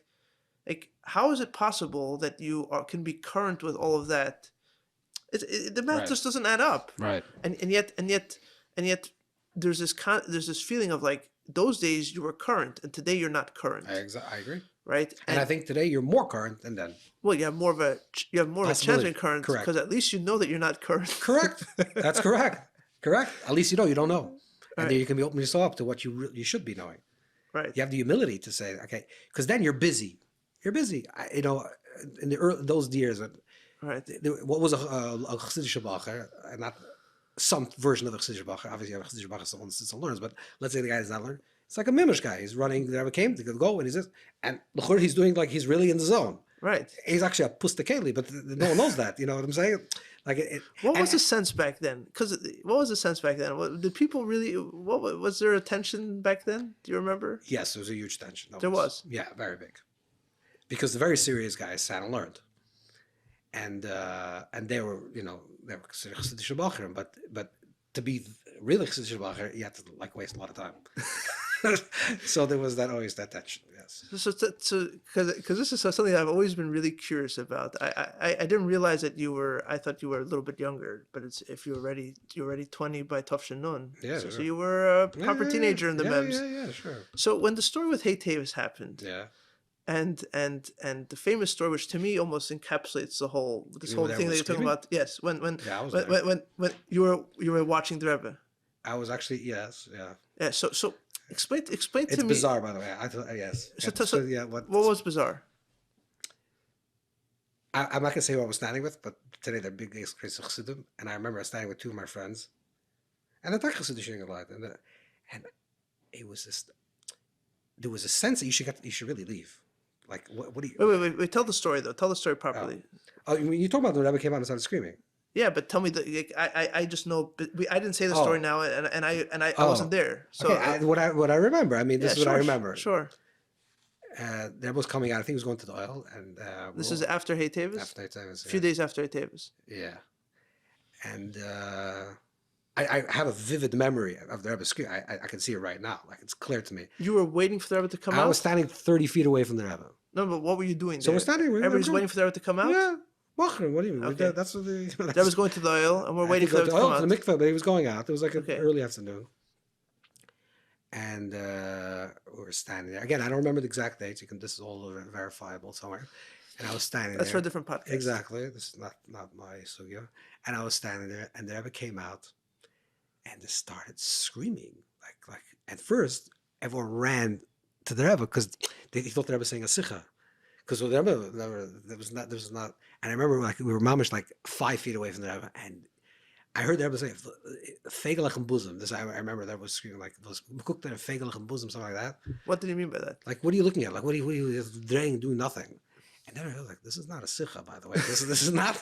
Like, how is it possible that you can be current with all of that? The math Right. just doesn't add up. Right. And yet there's this feeling of, like, those days you were current and today you're not current, I agree. right? And I think today you're more current than then. Well, you have more of a chance of being current, Correct. because at least you know that you're not current. Correct. That's correct. Correct. At least you don't know. And Right. then you can be opening yourself up to what you should be knowing. Right. You have the humility to say, okay, because then you're busy. You're busy. In those years, Right. what was a Chassidish bacher, and not some version of a Chassidish bacher. Obviously, a Chassidish bacher still learns, but let's say the guy is not learning. It's like a mimish guy. He's running. The Rebbe came to go, and he says, and he's doing like he's really in the zone. Right. He's actually a pustakeli, but no one knows that. You know what I'm saying? Like, What was the sense back then? Because what was the sense back then? Did people really? What was there a tension back then? Do you remember? Yes, there was a huge tension. There was. Yeah, very big. Because the very serious guys sat and learned, and they were considered Chassidish bacher, but to be really Chassidish bacher, you had to waste a lot of time. So there was always that tension. Yes. So because this is something I've always been really curious about. I didn't realize that you were. I thought you were a little bit younger, but if you're already 20 by Tov Nun. Yeah, So sure. you were a proper teenager in the yeah, mems. Yeah, sure. So when the story with Hey Tavis happened, Yeah. and the famous story, which to me almost encapsulates this whole You were there thing that with you're talking screaming? about. Yes, when Yeah, I was when you were watching the Rebbe, I was actually, yes, yeah. Yeah. So explain It's to me. bizarre, by the way. I thought, yes. So, So, yeah, what what was bizarre? I'm not gonna say who I was standing with, but today they're big crazy chassidim, and I remember I was standing with two of my friends, and the chassidim a lot, and it was just there was a sense that you should really leave. Like, what do you? Wait. Tell the story though. Tell the story Oh, properly. oh, you talk about the Rebbe came out and started screaming. Yeah, but tell me I just know. But I didn't say the story Oh, now, I wasn't oh, there. So okay. What I remember. I mean, yeah, this is what I sure, remember. sure. There was coming out. I think he was going to the oil, and This is after Hey Tavis. after it was, A few days after Hey Tavis. yeah, and I have a vivid memory of the Rebbe scream. I can see it right now. Like, it's clear to me. You were waiting for the Rebbe to come I out. was standing 30 feet away from the Rebbe. No, but what were you doing So there? we're standing. Everybody's waiting for the Rebbe to come out. Yeah. What do you mean? Okay. That's what the. The Rebbe's going to the oil, and we're waiting for the Rebbe to come out. To the mikveh, but he was going out. It was like an Okay. early afternoon. And we were standing there. Again, I don't remember the exact dates. This is all verifiable somewhere. And I was standing That's there. for a different podcast. Exactly. This is not my sugya. And I was standing there, and the Rebbe came out, and they started screaming. Like at first, everyone ran to the Rebbe because they thought the Rebbe was saying a sikha. Because the Rebbe, there was not. And I remember, like, we were mamish like 5 feet away from the Rebbe, and I heard the Rebbe say "fegelichem bosom." This I remember that was screaming like those cooked in a fegelichem bosom, something like that. What did he mean by that? Like, what are you looking at? Like, what are you doing nothing? And then I was like, this is not a sikha, by the way. This is not.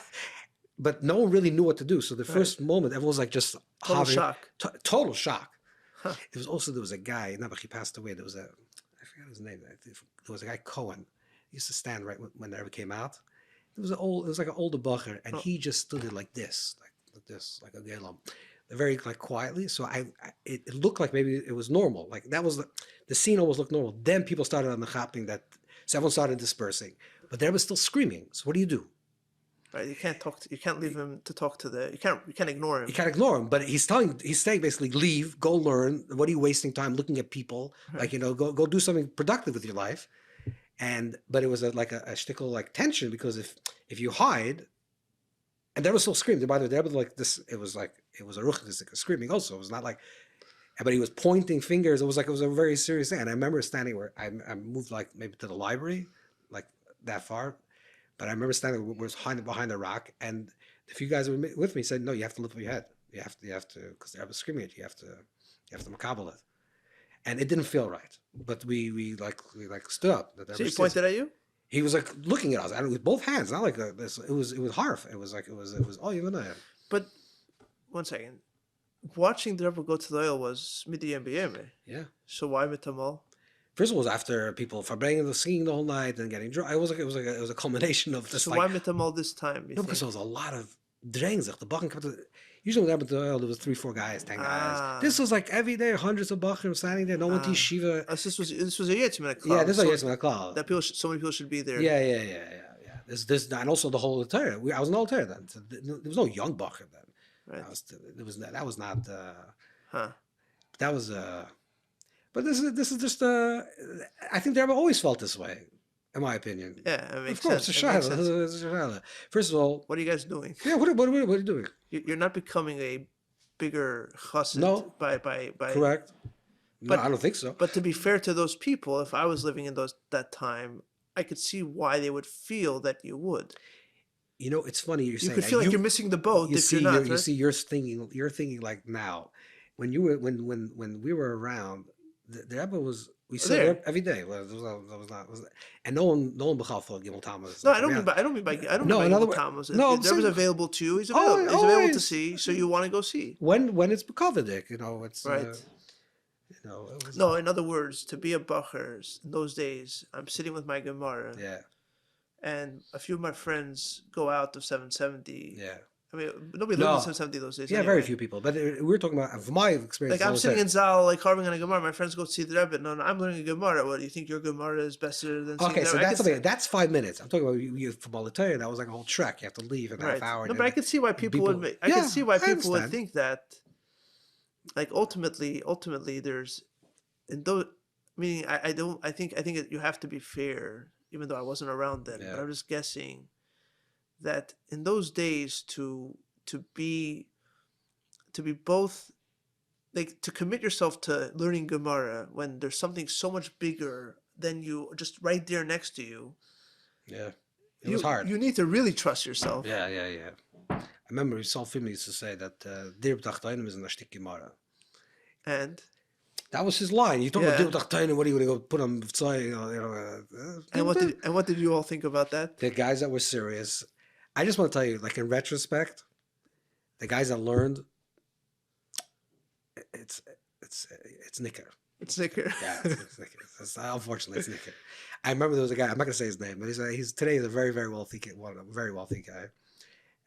But no one really knew what to do. So the first moment, everyone was like just Total shock. Total shock. Huh. There was a guy. No, but he passed away. There was I forgot his name. There was a guy, Cohen. He used to stand right when the Rebbe came out. It was like an older bacher, and he just stood there like this, like a gelam, very like quietly. So it looked like maybe it was normal. Like that was the scene almost looked normal. Then people started on the happening so everyone started dispersing, but there was still screaming. So what do you do? Right, you can't leave him to talk to you can't ignore him. You can't ignore him, but he's saying basically, leave, go learn. What are you wasting time looking at people? Right. Like, go do something productive with your life. But it was like a shtickle like tension, because if you hide, and there was still screaming. By the way, there was like this. It was a ruch screaming also. It was not like, but he was pointing fingers. It was a very serious thing. And I remember standing where I moved like maybe to the library, like that far. But I remember standing behind the rock, and a few guys were with me said, "No, you have to lift up your head. You have to, because I was screaming at you. You have to makabel it." And it didn't feel right, but we stood up. So he pointed at you? He was like looking at us, and with both hands, not like this. It was horrible. It was all you know. But 1 second, watching the Rebbe go to the oil was midi and b'yeme. Yeah. So why mitamal? First of all, it was after people singing the whole night and getting drunk. It was a culmination of this. So why mitamal this time? Because there was a lot of drengzig. The bachen kept. Usually when there was 3-4 guys, 10 guys. This was like every day, hundreds of bachim standing there. No one to yeshiva. This was a Yitzhak Klal. Yeah, this was a Yitzhak Klal. That so many people should be there. Yeah. This and also the whole Torah. I was an old Torah then. So there was no young bachim then. Right. That was not. That was. But this is just. I think the Rebbe always felt this way, in my opinion. Yeah, it makes of course, sense. It's a First of all, what are you guys doing? Yeah, what are you doing? You're not becoming a bigger chassid. No. By correct. No, I don't think so. But to be fair to those people, if I was living in that time, I could see why they would feel that you would. You know, it's funny. You could feel like you're missing the boat if you're not. You see, you're thinking like now. When we were around, the Rebbe was. We said there every day. And no one bechal for Gimel Tammuz. No, I don't mean by Gimel Tammuz. No, if there was available to you, he's available. He's available to see, so you want to go see. When it's Bekavidik, it's right. No, in other words, to be a bacher in those days, I'm sitting with my Gemara. Yeah. And a few of my friends go out of 770. Yeah. I mean, nobody lived in 770 those days. Yeah, anyway. Very few people. But we're talking about, from my experience. Like, I'm sitting in Zal, like, carving on a Gemara. My friends go see the Rebbe. No, I'm learning a Gemara. What, do you think your Gemara is better than Okay, so that's something. That's 5 minutes. I'm talking about you from Bolitaria. That was like a whole trek. You have to leave in a half hour. No, but I can see why people would. I can see why people would think that. Like, ultimately, there's, in those. Meaning, I think you have to be fair, even though I wasn't around then. Yeah. But I'm just guessing that in those days to be both like to commit yourself to learning Gemara when there's something so much bigger than you, just right there next to you. Yeah. It was hard. You need to really trust yourself. Yeah. I remember Salfim used to say that Dir B'Tachtonim is in the Shtik Gemara. And That was his line. You talk about Yeah. Dir B'Tachtonim, what are you going to go put on Avtzon, and what did you all think about that? The guys that were serious. I just want to tell you, like in retrospect, the guys that learned, it's Nicker. It's Nicker. Yeah, it's Nicker. Unfortunately, it's Nicker. I remember there was a guy. I'm not going to say his name, but he's today a very very wealthy kid, a very wealthy guy.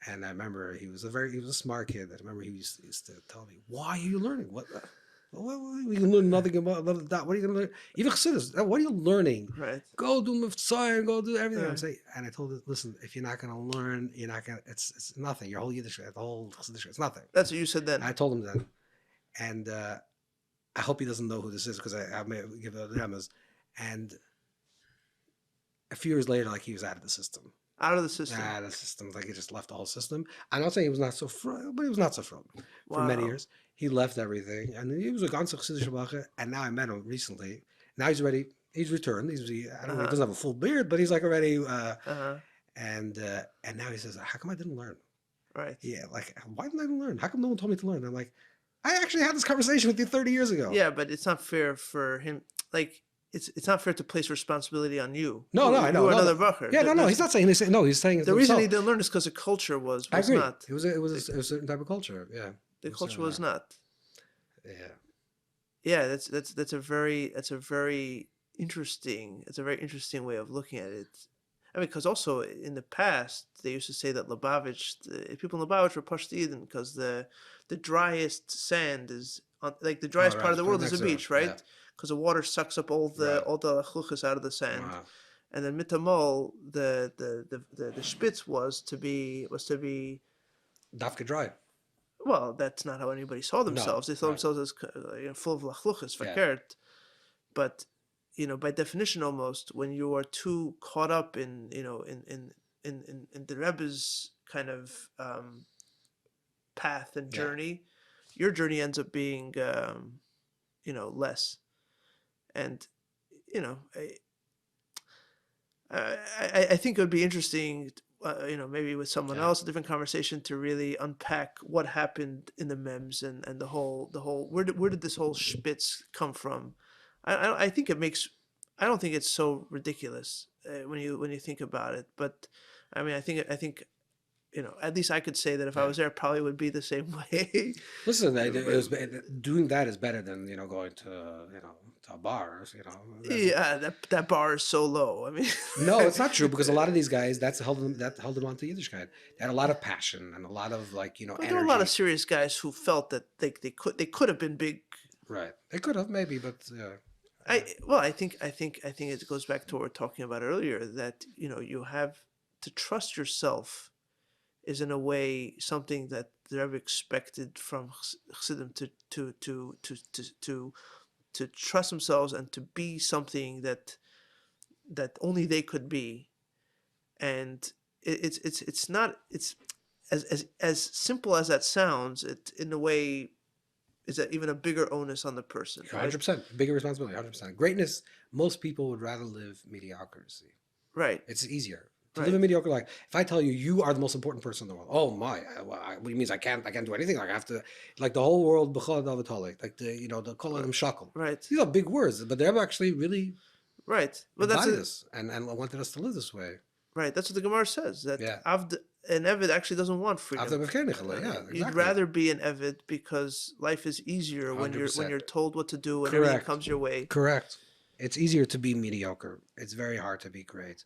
And I remember he was a smart kid. I remember he used to tell me, "Why are you learning? What you can learn nothing about that. What are you going to learn? Even Chassidus, what are you learning? Right. Go do Mivtzoyim, go do everything." I'm saying, and I told him, "Listen, if you're not going to learn, you're not going to. It's nothing. Your whole Yiddish, the whole Chassidus, it's nothing." That's what you said then. I told him then, and I hope he doesn't know who this is because I may give it a demos. And a few years later, like he was out of the system. Out of the system. Out of the system. Like he just left the whole system. I'm not saying he was not so from, but he was not so from for many years. He left everything, and he was a ganze Chassidish Bacher. And now I met him recently. Now he's ready. He's returned. I don't know. He doesn't have a full beard, but he's like already. And now he says, "How come I didn't learn?" Right. Yeah. Like, why didn't I learn? How come no one told me to learn? And I'm like, I actually had this conversation with you 30 years ago. Yeah, but it's not fair for him. Like, it's not fair to place responsibility on you. No, I know. You another bacher. Yeah, no. He's not saying this. No, he's saying the reason he didn't learn is because the culture was I agree. not. It was a certain type of culture. Yeah. The culture was not. Yeah. Yeah, that's a very interesting way of looking at it. I mean, because also in the past they used to say that people in Lubavitch were Pashto because the driest sand is the driest part of the world is the beach, right? Because the water sucks up all the chluchas out of the sand. Wow. And then Mitamol, the spitz was to be Dafka dry. Well, that's not how anybody saw themselves. They saw themselves as full of lachluchas, verkehrt. But by definition, almost when you are too caught up in the Rebbe's kind of path and journey, your journey ends up being less. And I think it would be interesting, maybe with someone else, a different conversation, to really unpack what happened in the memes and the whole where did this whole spitz come from? I think it makes. I don't think it's so ridiculous when you think about it. But I mean, I think at least I could say that if I was there, it probably would be the same way. Listen, doing that is better than going to to bars. Yeah, that bar is so low. I mean, no, it's not true because a lot of these guys that held them on to Yiddishkeit. They had a lot of passion and a lot of energy. There were a lot of serious guys who felt that they could have been big. Right, they could have maybe, but. I think it goes back to what we were talking about earlier, that you have to trust yourself is in a way something that the Rebbe expected from Chassidim to trust themselves and to be something that only they could be, and it's not as simple as that sounds. It in a way is that even a bigger onus on the person. 100%. Bigger responsibility, 100%. Greatness, most people would rather live mediocrity. Right. It's easier. To live a mediocre life. If I tell you, you are the most important person in the world. Oh my! What do you mean? I can't do anything. Like I have to, like the whole world, like the kolam shakel. Right. These are big words, but they're actually really right. But that's this, and wanted us to live this way. Right. That's what the Gemara says. That an Eved actually doesn't want freedom. Exactly. You'd rather be an Eved because life is easier when 100%. you're told what to do and everything comes your way. Correct. It's easier to be mediocre. It's very hard to be great.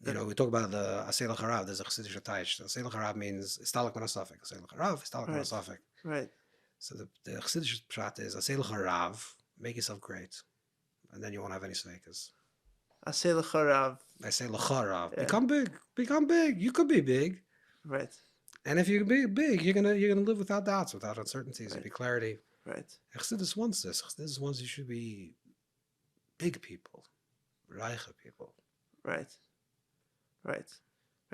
We talk about the Asel Harav. There's a Chassidish Taish. Asel Harav means Istalak Manasafik. Asel Harav, Istalak Manasafik. Right. So the Chassidish Pshat is Asel Harav, make yourself great, and then you won't have any sneakers. Asel Harav. Asel Harav. Become big. You could be big. Right. And if you be big, you're gonna live without doubts, without uncertainties, there'll be clarity. Right. Chassidus wants this. Chassidus wants you should be big people, reiche people. Right.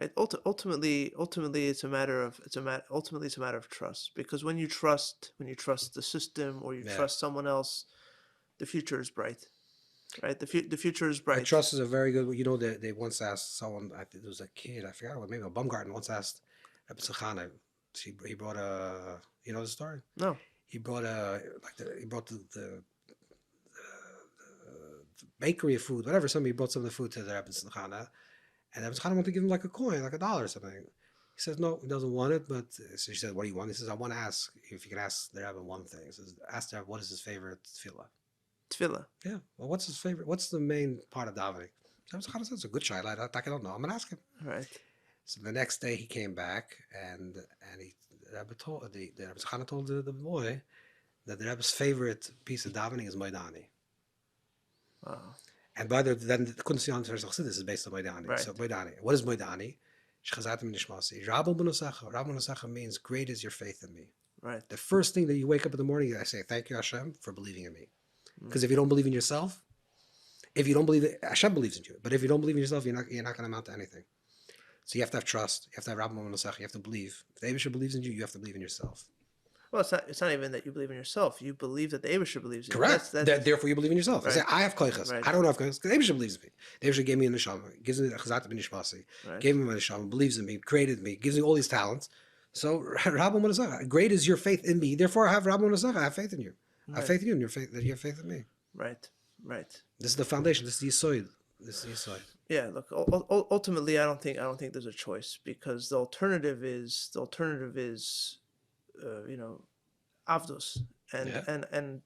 Right. Ultimately, ultimately it's a matter of trust, because when you trust the system, or you Yeah. trust someone else, the future is bright. Right. The future is I bright. trust is a very good. You know, they once asked someone. I think it was a kid. I forgot what. Maybe a Baumgarten once asked Avtzon. He brought a. You know the story. No. He brought he brought the bakery of food, whatever. Somebody brought some of the food to the Rebbe, and Rebbe wanted to give him like a coin, like $1 or something. He says no, he doesn't want it. But so she said, "What do you want?" He says, "I want to ask if you can ask the Rebbe one thing." He says, "Ask the Rebbe what is his favorite tefillah." Tefillah. Yeah. Well, what's his favorite? What's the main part of davening? So Rebbe says, "It's a good child. I don't know. I'm gonna ask him." Right. So the next day he came back, and the Rebbe told the Rebbe told the boy that the Rebbe's favorite piece of davening is Moedani. Wow. And by then the couldn't see on Chassidus is based on Moedani. Right. So Moedani, what is Moedani? Shchazatim nishmasi. Rabbu b'nosacha means great is your faith in me. Right. The first thing that you wake up in the morning, I say thank you Hashem for believing in me. Because if you don't believe in yourself, if you don't believe it, Hashem believes in you. But if you don't believe in yourself, you're not going to amount to anything. So you have to have trust. You have to have Rabbu b'nosacha. You have to believe. If the Eibusher believes in you, you have to believe in yourself. Well, it's not even that you believe in yourself. You believe that the Eibusher believes in you. Correct. Therefore, you believe in yourself. Right. I say, I have koiches. Right. I don't have koiches because Eibusher believes in me. The Eibusher gave me a neshama, gives me a chazat b'nishmasi, gave me my neshama, believes in me, created me, gives me all these talents. So, Rabbu Monasacha, great is your faith in me. Therefore, I have Rabbu Monasacha. I have faith in you. I have faith in you, and your faith that you have faith in me. Right. Right. This is the foundation. This is the yisoid. Yeah. Look. Ultimately, I don't think there's a choice, because the alternative is Avdos, and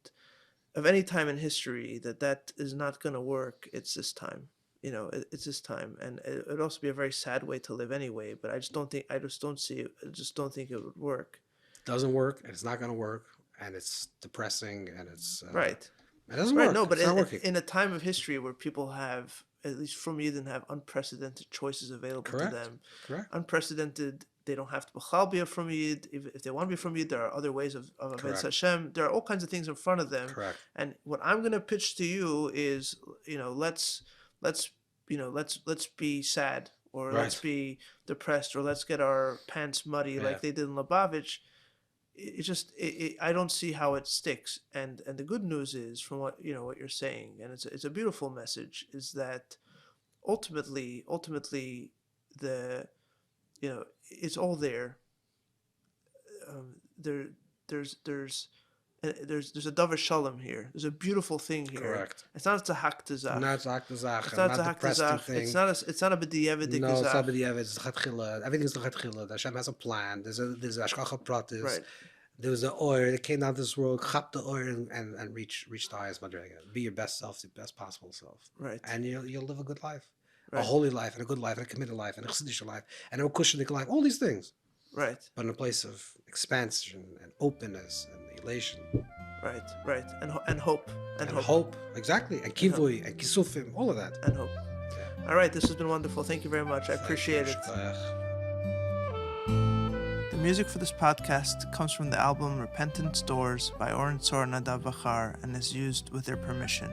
of any time in history that is not going to work, it's this time. It's this time, and it'd also be a very sad way to live anyway. But I just don't think it would work. It doesn't work, and it's not going to work, and it's depressing, and it's right. It doesn't work. No, but it's not working. In a time of history where people have, at least from Yidden, have unprecedented choices available to them. Correct. Unprecedented. They don't have to be a from Yid. If they want to be from Yid, there are other ways of Avodas Hashem. There are all kinds of things in front of them. Correct. And what I'm going to pitch to you is, let's be sad, or let's be depressed, or let's get our pants muddy like they did in Lubavitch. I don't see how it sticks. And the good news is, from what you're saying, and it's a beautiful message, is that ultimately the it's all there. There's a davar shalom here. There's a beautiful thing here. Correct. It's not a haktazach. Not a haktazach. It's not a haktazach. It's not a b'diavad. No, it's not b'diavad. It's chatchila. Everything's the chatchila. Hashem has a plan. There's ashkacha pratis. Right. There was the oil that came down to this world, chop the oil, and reach the highest madrega. Be your best self, your best possible self. Right. And you'll live a good life. Right. A holy life, and a good life, and a committed life, and a chassidish life, and a kushnik life. All these things. Right. But in a place of expansion and openness and elation. Right. And hope. And hope. Exactly. And kivui and kisufim. All of that. And hope. Yeah. All right. This has been wonderful. Thank you very much. I appreciate it. The music for this podcast comes from the album Repentance Doors by Oren Sor Nadav Vachar and is used with their permission.